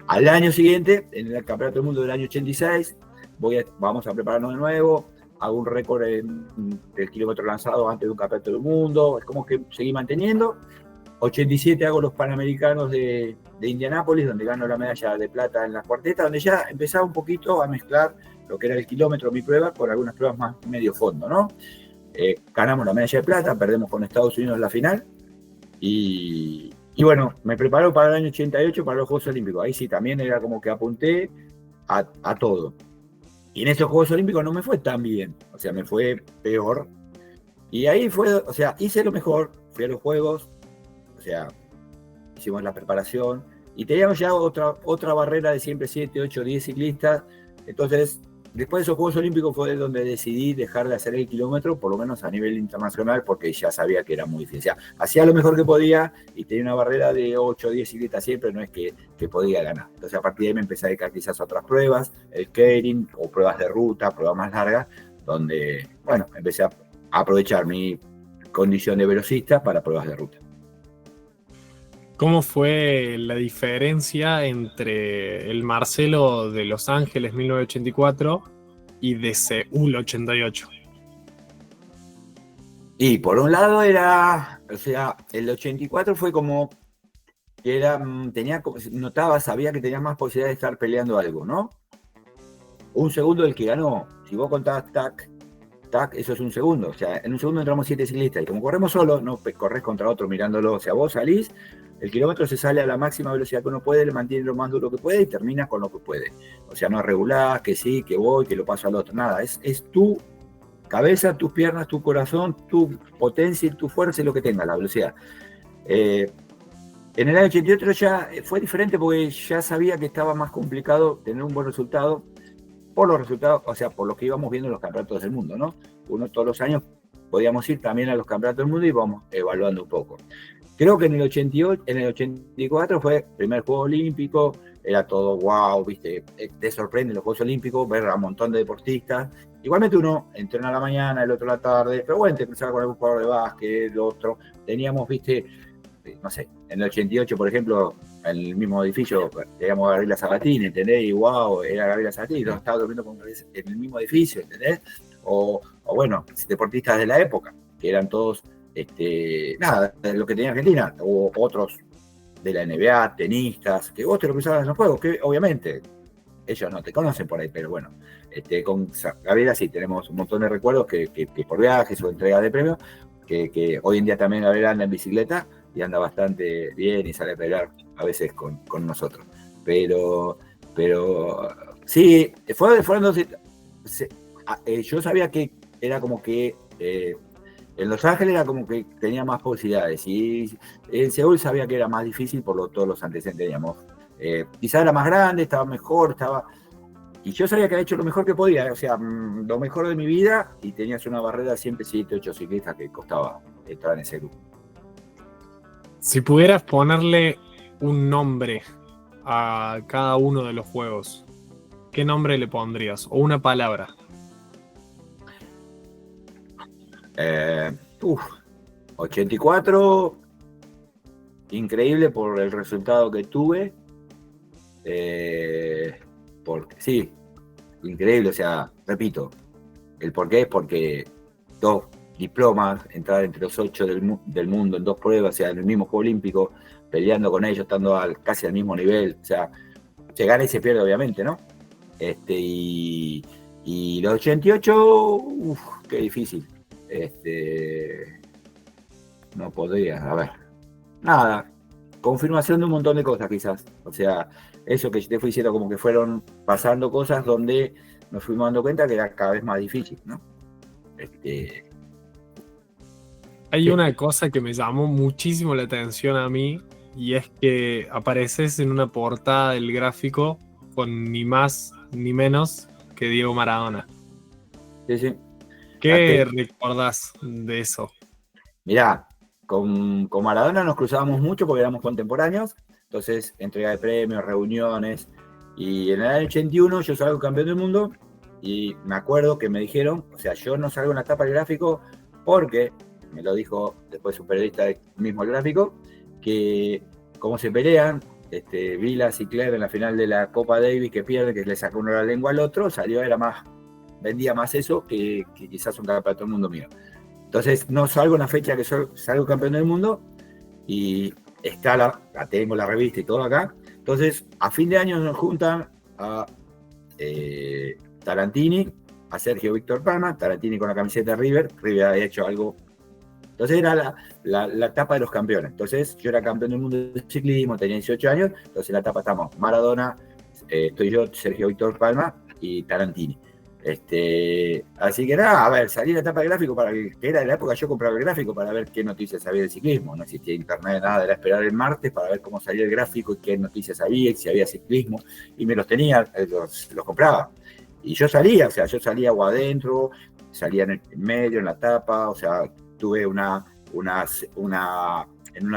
Speaker 2: Al año siguiente, en el Campeonato del Mundo del año 86, vamos a prepararnos de nuevo, hago un récord del kilómetro lanzado antes de un Campeonato del Mundo, es como que seguí manteniendo. 87 hago los Panamericanos de Indianápolis, donde gano la medalla de plata en la cuarteta, donde ya empezaba un poquito a mezclar lo que era el kilómetro, mi prueba, con algunas pruebas más medio fondo, ¿no? Ganamos la medalla de plata, perdemos con Estados Unidos en la final, y bueno, me preparo para el año 88 para los Juegos Olímpicos. Ahí sí, también era como que apunté a todo. Y en esos Juegos Olímpicos no me fue tan bien, o sea, me fue peor. Y ahí fue, o sea, hice lo mejor, fui a los Juegos, o sea, hicimos la preparación, y teníamos ya otra barrera de siempre 7, 8, 10 ciclistas. Entonces, después de esos Juegos Olímpicos fue donde decidí dejar de hacer el kilómetro, por lo menos a nivel internacional, porque ya sabía que era muy difícil. O sea, hacía lo mejor que podía y tenía una barrera de 8 o 10 ciclistas siempre, no es que podía ganar. Entonces, a partir de ahí me empecé a dedicar quizás a otras pruebas, el skating o pruebas de ruta, pruebas más largas, donde, bueno, empecé a aprovechar mi condición de velocista para pruebas de ruta.
Speaker 1: ¿Cómo fue la diferencia entre el Marcelo de Los Ángeles 1984 y de Seúl 88?
Speaker 2: Y por un lado era, o sea, el 84 fue como que era, sabía que tenía más posibilidad de estar peleando algo, ¿no? Un segundo del que ganó, si vos contás tac, eso es un segundo, o sea, en un segundo entramos 7 ciclistas, y como corremos solos, no corres contra otro mirándolo, o sea, vos salís, el kilómetro se sale a la máxima velocidad que uno puede, le mantiene lo más duro que puede y termina con lo que puede. O sea, no es regular, que sí, que voy, que lo paso al otro, nada, es tu cabeza, tus piernas, tu corazón, tu potencia y tu fuerza y lo que tenga, la velocidad. En el año 88 ya fue diferente porque ya sabía que estaba más complicado tener un buen resultado por los resultados, o sea, por lo que íbamos viendo en los campeonatos del mundo, ¿no? Uno todos los años podíamos ir también a los campeonatos del mundo y íbamos evaluando un poco. Creo que en el 88, en el 84 fue el primer Juego Olímpico, era todo wow, viste, te sorprende los Juegos Olímpicos, ver a un montón de deportistas. Igualmente uno entrena a la mañana, el otro a la tarde, pero bueno, te cruzaba con algún jugador de básquet, el otro. Teníamos, viste, no sé, en el 88, por ejemplo, en el mismo edificio, teníamos a Gabriela Sabatini, ¿entendés? Y wow, era Gabriela Sabatini, yo estaba durmiendo en el mismo edificio, ¿entendés? O bueno, deportistas de la época, que eran todos, nada, de lo que tenía Argentina, o otros de la NBA, tenistas, que vos te lo cruzabas en los juegos, que obviamente ellos no te conocen por ahí, pero bueno, con Gabriela sí tenemos un montón de recuerdos que por viajes o entregas de premios, que hoy en día también Gabriela anda en bicicleta y anda bastante bien y sale a pelear a veces con nosotros. Pero sí, yo sabía que era como que en Los Ángeles era como que tenía más posibilidades y en Seúl sabía que era más difícil por todos los antecedentes, digamos. Quizá era más grande, estaba mejor, y yo sabía que había hecho lo mejor que podía, o sea, lo mejor de mi vida, y tenías una barrera siempre 7, 8 ciclistas que costaba estar en ese grupo.
Speaker 1: Si pudieras ponerle un nombre a cada uno de los juegos, ¿qué nombre le pondrías? O una palabra.
Speaker 2: 84, increíble por el resultado que tuve. Porque sí, increíble, o sea, repito, el porqué es porque 2 diplomas, entrar entre los 8 del mundo en 2 pruebas, o sea, en el mismo Juego Olímpico, peleando con ellos, estando casi al mismo nivel, o sea, se gana y se pierde, obviamente, ¿no? Y los 88, qué difícil. No podría, a ver. Nada, confirmación de un montón de cosas quizás. O sea, eso que te fui diciendo, como que fueron pasando cosas donde nos fuimos dando cuenta que era cada vez más difícil, ¿no?
Speaker 1: Hay una cosa que me llamó muchísimo la atención a mí, y es que apareces en una portada del gráfico con ni más ni menos que Diego Maradona.
Speaker 2: Sí, sí.
Speaker 1: ¿Qué recordás de eso?
Speaker 2: Mirá, con Maradona nos cruzábamos mucho porque éramos contemporáneos, entonces entrega de premios, reuniones, y en el año 81 yo salgo campeón del mundo y me acuerdo que me dijeron, o sea, yo no salgo en la tapa del gráfico porque, me lo dijo después un periodista del mismo gráfico, que como se pelean, Vilas y Cleber en la final de la Copa Davis que pierde, que le sacó uno la lengua al otro, vendía más eso que quizás un campeonato del mundo mío. Entonces no salgo en la fecha que salgo campeón del mundo y está la tengo la revista y todo acá. Entonces a fin de año nos juntan a Tarantini, a Sergio Víctor Palma, Tarantini con la camiseta de River había hecho algo. Entonces era la etapa de los campeones. Entonces yo era campeón del mundo de ciclismo, tenía 18 años, entonces en la etapa estamos Maradona, estoy yo, Sergio Víctor Palma y Tarantini. Así que nada, a ver, salí en la etapa de gráfico que era de la época yo compraba el gráfico para ver qué noticias había del ciclismo. No existía internet, nada, era esperar el martes para ver cómo salía el gráfico y qué noticias había, y si había ciclismo, y me los tenía, los compraba. Y yo salía agua adentro, salía en medio, en la tapa, o sea, tuve en una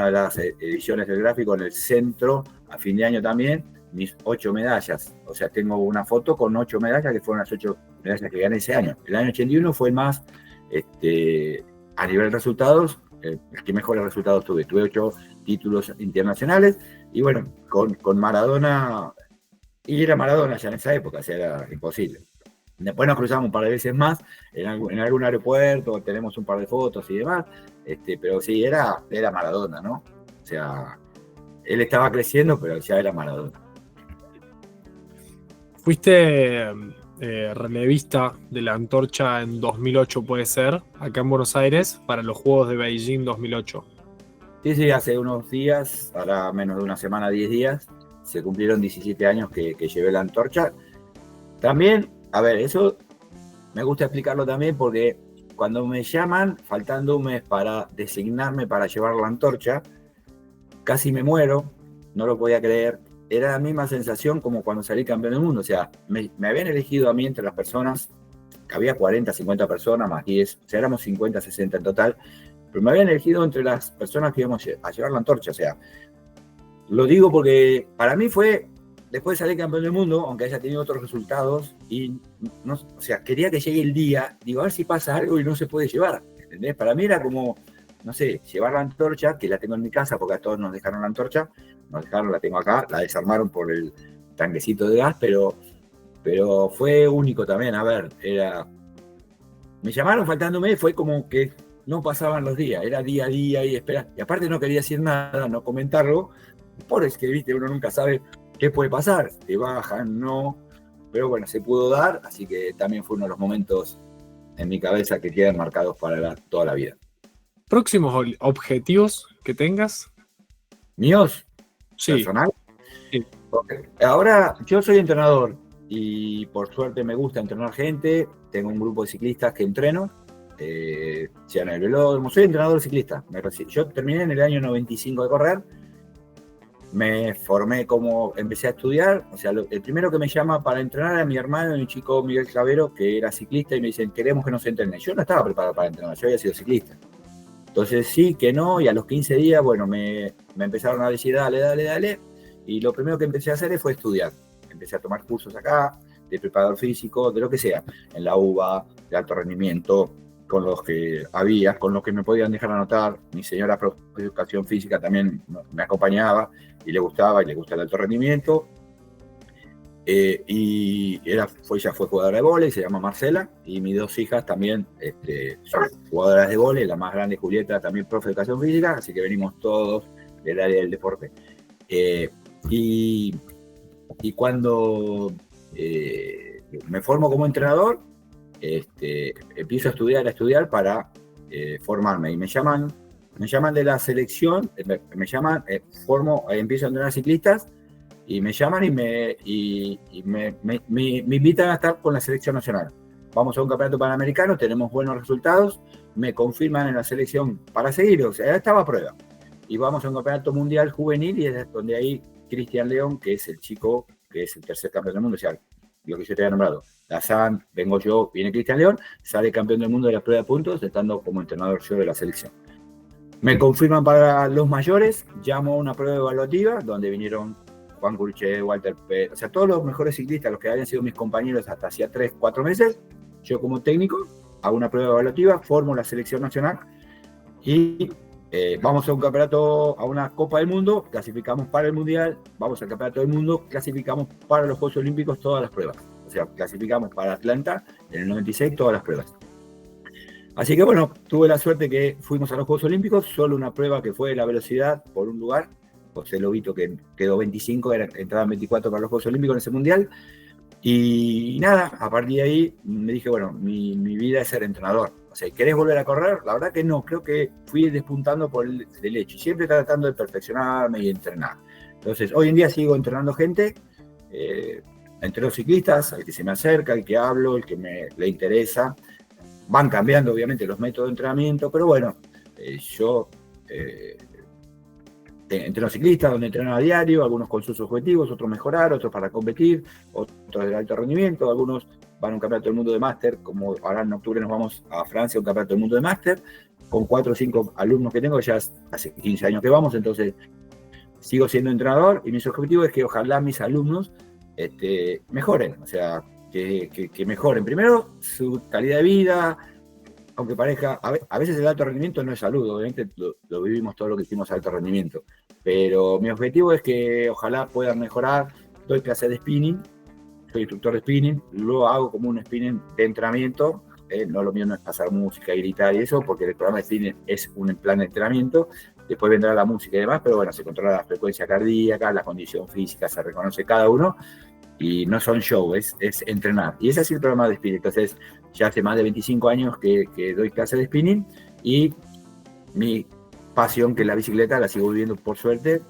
Speaker 2: de las ediciones del gráfico en el centro, a fin de año también, mis 8 medallas. O sea, tengo una foto con 8 medallas que fueron las 8 medallas que gané ese año. El año 81 fue el más, a nivel de resultados, el que mejores resultados tuve. Tuve 8 títulos internacionales y bueno, con Maradona, y era Maradona ya en esa época, o sea, era imposible. Después nos cruzamos un par de veces más en algún aeropuerto, tenemos un par de fotos y demás, pero sí, era Maradona, ¿no? O sea, él estaba creciendo, pero ya era Maradona.
Speaker 1: Fuiste relevista de la antorcha en 2008, puede ser, acá en Buenos Aires, para los Juegos de Beijing 2008.
Speaker 2: Sí, hace unos días, ahora menos de una semana, 10 días, se cumplieron 17 años que llevé la antorcha. También, a ver, eso me gusta explicarlo también porque cuando me llaman, faltando un mes para designarme para llevar la antorcha, casi me muero, no lo podía creer. Era la misma sensación como cuando salí campeón del mundo. O sea, me habían elegido a mí entre las personas, que había 40, 50 personas, más 10, o sea, éramos 50, 60 en total, pero me habían elegido entre las personas que íbamos a llevar la antorcha. O sea, lo digo porque para mí fue, después de salir campeón del mundo, aunque haya tenido otros resultados, y no, o sea, quería que llegue el día, digo, a ver si pasa algo y no se puede llevar, ¿entendés? Para mí era como, no sé, llevar la antorcha, que la tengo en mi casa porque a todos nos dejaron la antorcha, la tengo acá, la desarmaron por el tanquecito de gas, pero fue único también. A ver, me llamaron faltándome, fue como que no pasaban los días, era día a día y espera, y aparte no quería decir nada, no comentarlo, por es que, viste, uno nunca sabe qué puede pasar, te bajan, no, pero bueno, se pudo dar, así que también fue uno de los momentos en mi cabeza que quedan marcados para toda la vida.
Speaker 1: ¿Próximos objetivos que tengas?
Speaker 2: ¿Míos?
Speaker 1: Sí.
Speaker 2: ¿Personal?
Speaker 1: Sí.
Speaker 2: Okay. Ahora, yo soy entrenador y por suerte me gusta entrenar gente. Tengo un grupo de ciclistas que entreno, sea en el velódromo. Soy entrenador ciclista. Yo terminé en el año 95 de correr. Me formé empecé a estudiar. O sea, el primero que me llama para entrenar a mi hermano, un chico Miguel Clavero, que era ciclista, y me dicen, queremos que nos entrene. Yo no estaba preparado para entrenar, yo había sido ciclista. Entonces sí, que no, y a los 15 días, bueno, me empezaron a decir, dale. Y lo primero que empecé a hacer fue estudiar. Empecé a tomar cursos acá, de preparador físico, de lo que sea, en la UBA, de alto rendimiento, con los que había, con los que me podían dejar anotar. Mi señora profe de educación física también me acompañaba y le gustaba, y le gusta el alto rendimiento. Y ella fue jugadora de vóley, se llama Marcela, y mis 2 hijas también son jugadoras de vóley, la más grande, Julieta, también profe de educación física, así que venimos todos del área del deporte. Y Y cuando me formo como entrenador, empiezo a estudiar para formarme. Y me llaman de la selección, empiezo a entrenar ciclistas, y me llaman y me invitan a estar con la selección nacional. Vamos a un campeonato panamericano, tenemos buenos resultados, me confirman en la selección para seguir, o sea, ya estaba a prueba. Y vamos a un campeonato mundial juvenil, y es donde hay Cristian León, que es el chico que es el tercer campeón del mundo, o sea, lo que yo te había nombrado. Lazán, vengo yo, viene Cristian León, sale campeón del mundo de la prueba de puntos, estando como entrenador yo de la selección. Me confirman para los mayores, llamo a una prueba evaluativa, donde vinieron Juan Curché, Walter Pérez, o sea, todos los mejores ciclistas, los que habían sido mis compañeros hasta hacía 3, 4 meses. Yo como técnico hago una prueba evaluativa, formo la selección nacional y vamos a un campeonato, a una Copa del Mundo, clasificamos para el Mundial, vamos al Campeonato del Mundo, clasificamos para los Juegos Olímpicos todas las pruebas. O sea, clasificamos para Atlanta en el 96 todas las pruebas. Así que bueno, tuve la suerte que fuimos a los Juegos Olímpicos, solo una prueba que fue la velocidad por un lugar. José Lobito, que quedó 25, entraban 24 para los Juegos Olímpicos en ese Mundial. Y nada, a partir de ahí me dije, bueno, mi vida es ser entrenador. O sea, ¿querés volver a correr? La verdad que no, creo que fui despuntando por el hecho. Y siempre tratando de perfeccionarme y entrenar. Entonces, hoy en día sigo entrenando gente, entreno ciclistas, al que se me acerca, al que hablo, el que le interesa. Van cambiando, obviamente, los métodos de entrenamiento, pero bueno, yo entreno ciclistas, donde entreno a diario, algunos con sus objetivos, otros mejorar, otros para competir, otros de alto rendimiento, algunos van a un campeonato del mundo de máster, como ahora en octubre nos vamos a Francia a un campeonato del mundo de máster, con 4 o 5 alumnos que tengo, ya hace 15 años que vamos, entonces sigo siendo entrenador, y mi objetivo es que ojalá mis alumnos mejoren, o sea, que mejoren primero su calidad de vida, aunque parezca, a veces el alto rendimiento no es salud, obviamente lo vivimos todo lo que hicimos alto rendimiento, pero mi objetivo es que ojalá puedan mejorar. Doy clases de spinning, soy instructor de spinning, lo hago como un spinning de entrenamiento, no, lo mío no es pasar música y gritar y eso, porque el programa de spinning es un plan de entrenamiento, después vendrá la música y demás, pero bueno, se controla la frecuencia cardíaca, la condición física, se reconoce cada uno, y no son show, es entrenar. Y ese es el programa de spinning. Entonces, ya hace más de 25 años que doy clases de spinning, y mi pasión, que es la bicicleta, la sigo viviendo por suerte.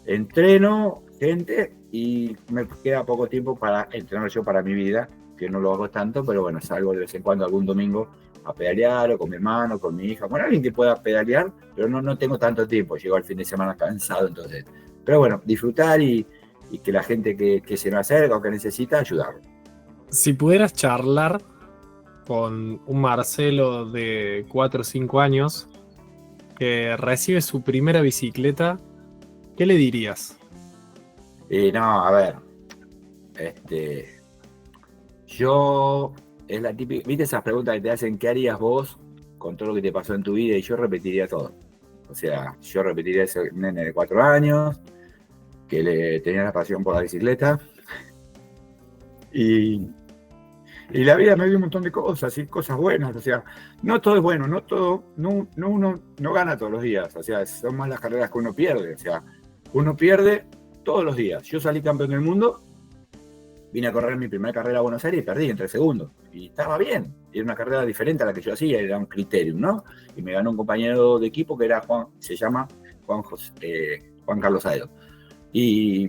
Speaker 2: Entreno gente y me queda poco tiempo para entrenar yo para mi vida, que no lo hago tanto, pero bueno, salgo de vez en cuando algún domingo a pedalear, o con mi hermano, con mi hija, con alguien que pueda pedalear, pero no tengo tanto tiempo, llego al fin de semana cansado, entonces. Pero bueno, disfrutar y que la gente que se me acerca o que necesita, ayudarlo.
Speaker 1: Si pudieras charlar con un Marcelo de 4 o 5 años que recibe su primera bicicleta, ¿qué le dirías?
Speaker 2: No, a ver, yo, es la típica, ¿viste esas preguntas que te hacen, qué harías vos con todo lo que te pasó en tu vida? Y yo repetiría todo. O sea, yo repetiría ese nene de 4 años, que tenía la pasión por la bicicleta, y la vida me dio un montón de cosas, y cosas buenas. O sea, no todo es bueno, uno no gana todos los días, o sea, son más las carreras que uno pierde. O sea, uno pierde todos los días. Yo salí campeón del mundo, vine a correr mi primera carrera a Buenos Aires y perdí en 3 segundos. Y estaba bien, era una carrera diferente a la que yo hacía, era un criterium, ¿no? Y me ganó un compañero de equipo que era se llama Juan Carlos Aedo. Y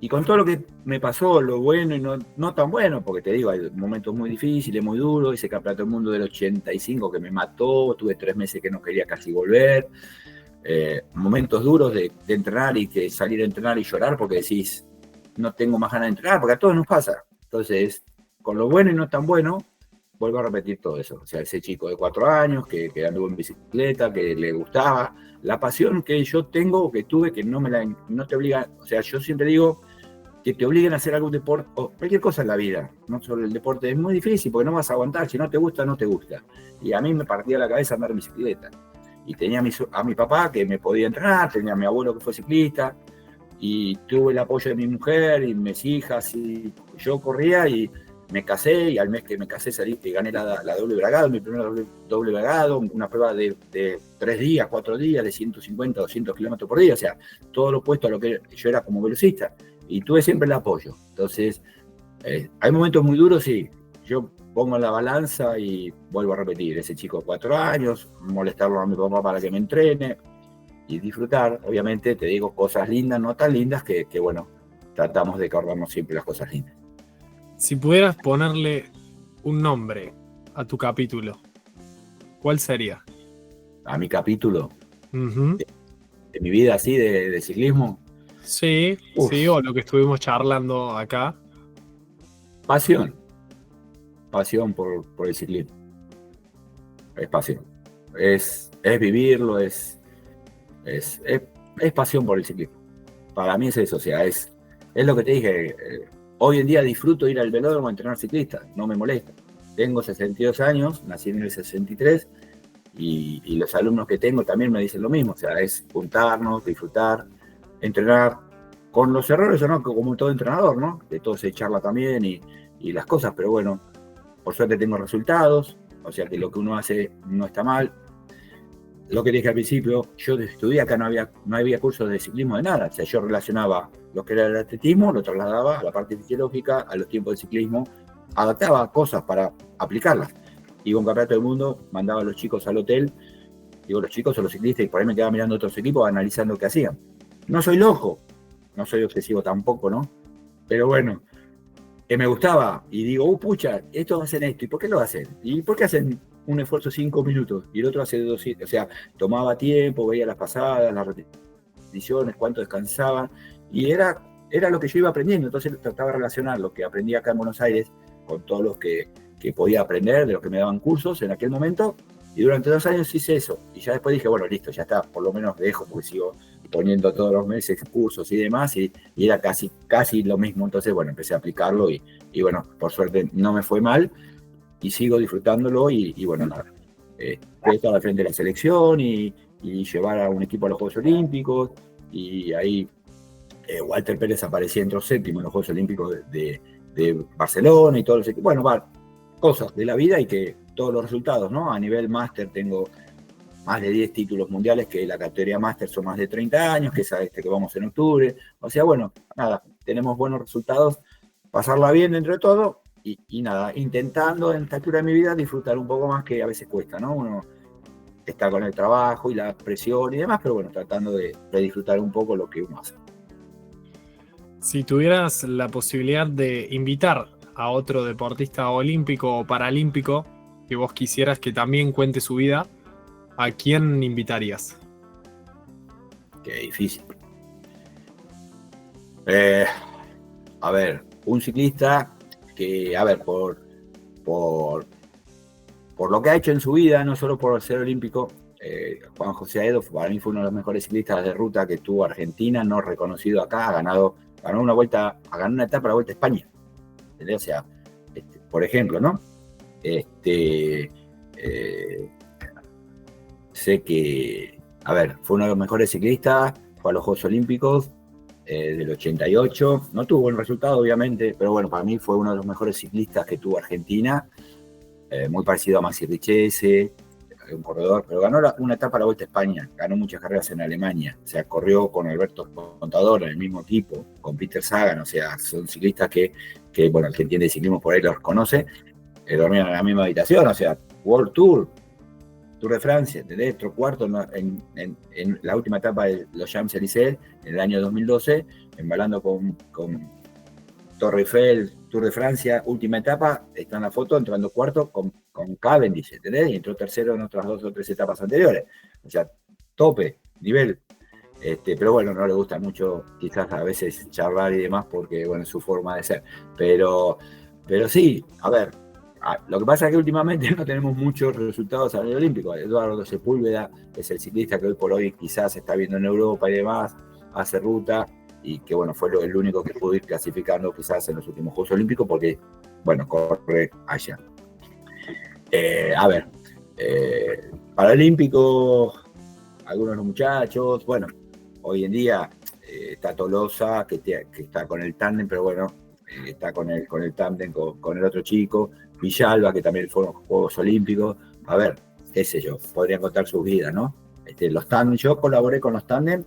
Speaker 2: con todo lo que me pasó, lo bueno y no tan bueno, porque te digo, hay momentos muy difíciles, muy duros, ese campeonato del mundo del 85 que me mató, tuve 3 meses que no quería casi volver, momentos duros de entrenar, y que salir a entrenar y llorar porque decís, no tengo más ganas de entrenar, porque a todos nos pasa. Entonces, con lo bueno y no tan bueno, vuelvo a repetir todo eso. O sea, ese chico de 4 años que anduvo en bicicleta, que le gustaba, la pasión que yo tengo, que tuve, que no te obliga. O sea, yo siempre digo que te obliguen a hacer algún deporte o cualquier cosa en la vida, no solo el deporte. Es muy difícil porque no vas a aguantar. Si no te gusta, no te gusta. Y a mí me partía la cabeza andar en bicicleta. Y tenía a mi papá que me podía entrenar, tenía a mi abuelo que fue ciclista, y tuve el apoyo de mi mujer y mis hijas, y yo corría y me casé, y al mes que me casé salí y gané la doble bragado, mi primer doble bragado, una prueba de 3 días, 4 días, de 150, 200 kilómetros por día, o sea, todo lo opuesto a lo que yo era como velocista. y tuve siempre el apoyo. Entonces, hay momentos muy duros, sí. Yo pongo la balanza y vuelvo a repetir, ese chico de 4 años, molestarlo a mi papá para que me entrene y disfrutar. Obviamente te digo cosas lindas, no tan lindas, que bueno, tratamos de acordarnos siempre las cosas lindas.
Speaker 1: Si pudieras ponerle un nombre a tu capítulo, ¿cuál sería?
Speaker 2: A mi capítulo
Speaker 1: Uh-huh.
Speaker 2: de mi vida así, de ciclismo,
Speaker 1: Sí, sí, o lo que estuvimos charlando acá.
Speaker 2: pasión. Pasión por el ciclismo. Es pasión. Es vivirlo, es pasión por el ciclismo. Para mí es eso, o sea, es lo que te dije. Hoy en día disfruto ir al velódromo a entrenar ciclistas, no me molesta. Tengo 62 años, nací en el 63, y los alumnos que tengo también me dicen lo mismo, o sea, es juntarnos, disfrutar, entrenar, con los errores o no, como todo entrenador, ¿no? De todo se charla también y las cosas, pero bueno, por suerte tengo resultados, o sea que lo que uno hace no está mal. Lo que dije al principio, yo estudié acá, no había cursos de ciclismo de nada, o sea, yo relacionaba lo que era el atletismo, lo trasladaba a la parte fisiológica, a los tiempos de ciclismo, adaptaba cosas para aplicarlas. Iba a un campeonato del mundo, mandaba a los chicos al hotel, digo los chicos o los ciclistas, y por ahí me quedaba mirando otros equipos analizando qué hacían. No soy loco, no soy obsesivo tampoco, ¿no? Pero bueno, me gustaba y digo, pucha, estos hacen esto, ¿y por qué lo hacen? ¿Y por qué hacen un esfuerzo 5 minutos y el otro hace 2? O sea, tomaba tiempo, veía las pasadas, las repeticiones, cuánto descansaban, y era lo que yo iba aprendiendo. Entonces trataba de relacionar lo que aprendí acá en Buenos Aires con todos los que podía aprender, de los que me daban cursos en aquel momento, y durante 2 años hice eso, y ya después dije, bueno, listo, ya está, por lo menos dejo, porque sigo poniendo todos los meses cursos y demás, y era casi lo mismo. Entonces, bueno, empecé a aplicarlo y bueno, por suerte no me fue mal, y sigo disfrutándolo, y bueno, nada. He estado al frente de la selección y llevar a un equipo a los Juegos Olímpicos, y ahí Walter Pérez aparecía, entró séptimo en los Juegos Olímpicos de Barcelona y todos los equipos. Bueno, cosas de la vida, y que todos los resultados, ¿no? A nivel máster tengo más de 10 títulos mundiales, que la categoría máster son más de 30 años, que es que vamos en octubre. O sea, bueno, nada, tenemos buenos resultados, pasarla bien dentro de todo, y nada, intentando en esta altura de mi vida disfrutar un poco más, que a veces cuesta, ¿no? Uno está con el trabajo y la presión y demás, pero bueno, tratando de disfrutar un poco lo que uno hace.
Speaker 1: Si tuvieras la posibilidad de invitar a otro deportista olímpico o paralímpico que vos quisieras que también cuente su vida, ¿a quién invitarías?
Speaker 2: Qué difícil. A ver, un ciclista que, a ver, por lo que ha hecho en su vida, no solo por ser olímpico, Juan José Aedo para mí fue uno de los mejores ciclistas de ruta que tuvo Argentina, no reconocido acá, ganó una etapa de la Vuelta a España. ¿Entendés? O sea, por ejemplo, ¿no? Sé que, a ver, fue uno de los mejores ciclistas, fue a los Juegos Olímpicos del 88, no tuvo buen resultado obviamente, pero bueno, para mí fue uno de los mejores ciclistas que tuvo Argentina, muy parecido a Maxi Richese, un corredor, pero ganó una etapa de la Vuelta a España, ganó muchas carreras en Alemania, o sea, corrió con Alberto Contador en el mismo equipo, con Peter Sagan, o sea, son ciclistas que bueno, el que entiende de ciclismo por ahí los conoce, dormían en la misma habitación, o sea, World Tour de Francia, ¿entendés? Otro cuarto en la última etapa de los Champs-Élysées, en el año 2012, embalando con Torre Eiffel, Tour de Francia, última etapa, está en la foto entrando cuarto con Cavendish, ¿entendés? Y entró tercero en otras 2 o 3 etapas anteriores. O sea, tope, nivel. Pero bueno, no le gusta mucho quizás a veces charlar y demás, porque bueno, es su forma de ser. Pero sí, a ver, lo que pasa es que últimamente no tenemos muchos resultados a nivel olímpico. Eduardo Sepúlveda es el ciclista que hoy por hoy quizás se está viendo en Europa y demás, hace ruta, y que bueno, fue el único que pudo ir clasificando quizás en los últimos Juegos Olímpicos, porque bueno, corre allá. A ver, paralímpico, algunos de los muchachos, bueno, hoy en día está Tolosa, que está con el tándem, pero bueno, está con el tándem con el otro chico, Villalba, que también fueron Juegos Olímpicos. A ver, qué sé yo, podrían contar sus vidas, ¿no? Los tándem, yo colaboré con los tándem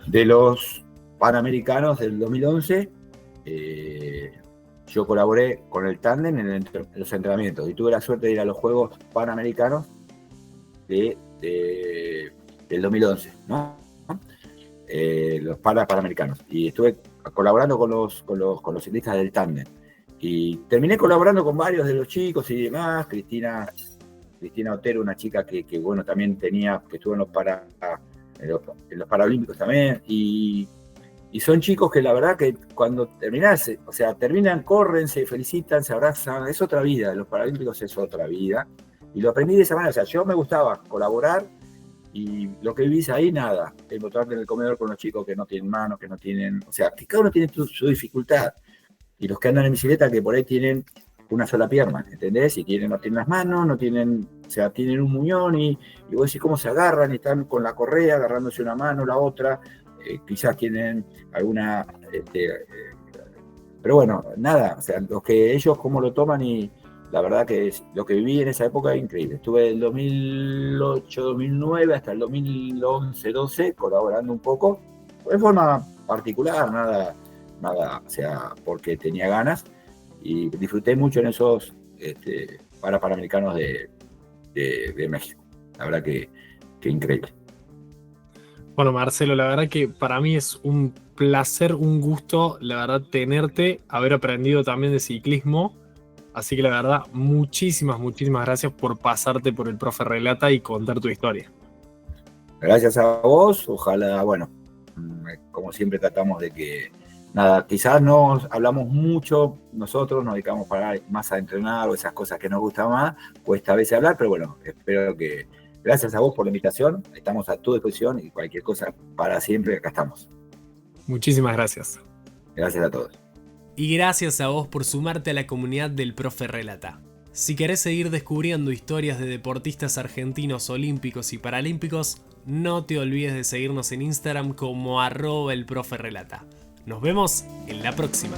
Speaker 2: de los Panamericanos del 2011, yo colaboré con el tándem en los entrenamientos y tuve la suerte de ir a los Juegos Panamericanos del 2011, ¿no? Los Panamericanos. Y estuve colaborando con los ciclistas del tándem. Y terminé colaborando con varios de los chicos y demás. Cristina Otero, una chica que bueno, también que estuvo en los Paralímpicos también. Y son chicos que la verdad que cuando terminan, corren, se felicitan, se abrazan. Es otra vida. Los Paralímpicos es otra vida. Y lo aprendí de esa manera. O sea, yo me gustaba colaborar. Y lo que vivís ahí, nada. Encontrarte en el comedor con los chicos que no tienen manos, que no tienen... O sea, que cada uno tiene su dificultad. Y los que andan en bicicleta que por ahí tienen una sola pierna, ¿entendés? Y no tienen las manos, no tienen... O sea, tienen un muñón y vos decís cómo se agarran y están con la correa agarrándose una mano, la otra. Quizás tienen alguna... pero bueno, nada. O sea, los que ellos cómo lo toman y... La verdad que lo que viví en esa época es increíble. Estuve del 2008, 2009 hasta el 2011, 12 colaborando un poco, de forma particular, nada, o sea, porque tenía ganas y disfruté mucho en esos Panamericanos de México. La verdad que increíble.
Speaker 1: Bueno, Marcelo, la verdad que para mí es un placer, un gusto, la verdad, tenerte, haber aprendido también de ciclismo. Así que la verdad, muchísimas gracias por pasarte por el Profe Relata y contar tu historia.
Speaker 2: Gracias a vos, ojalá, bueno, como siempre tratamos de que, nada, quizás no hablamos mucho, nosotros nos dedicamos más a entrenar o esas cosas que nos gustan más, cuesta a veces hablar, pero bueno, espero que, gracias a vos por la invitación, estamos a tu disposición y cualquier cosa para siempre, acá estamos.
Speaker 1: Muchísimas gracias.
Speaker 2: Gracias a todos.
Speaker 3: Y gracias a vos por sumarte a la comunidad del Profe Relata. Si querés seguir descubriendo historias de deportistas argentinos olímpicos y paralímpicos, no te olvides de seguirnos en Instagram como @elproferelata. Nos vemos en la próxima.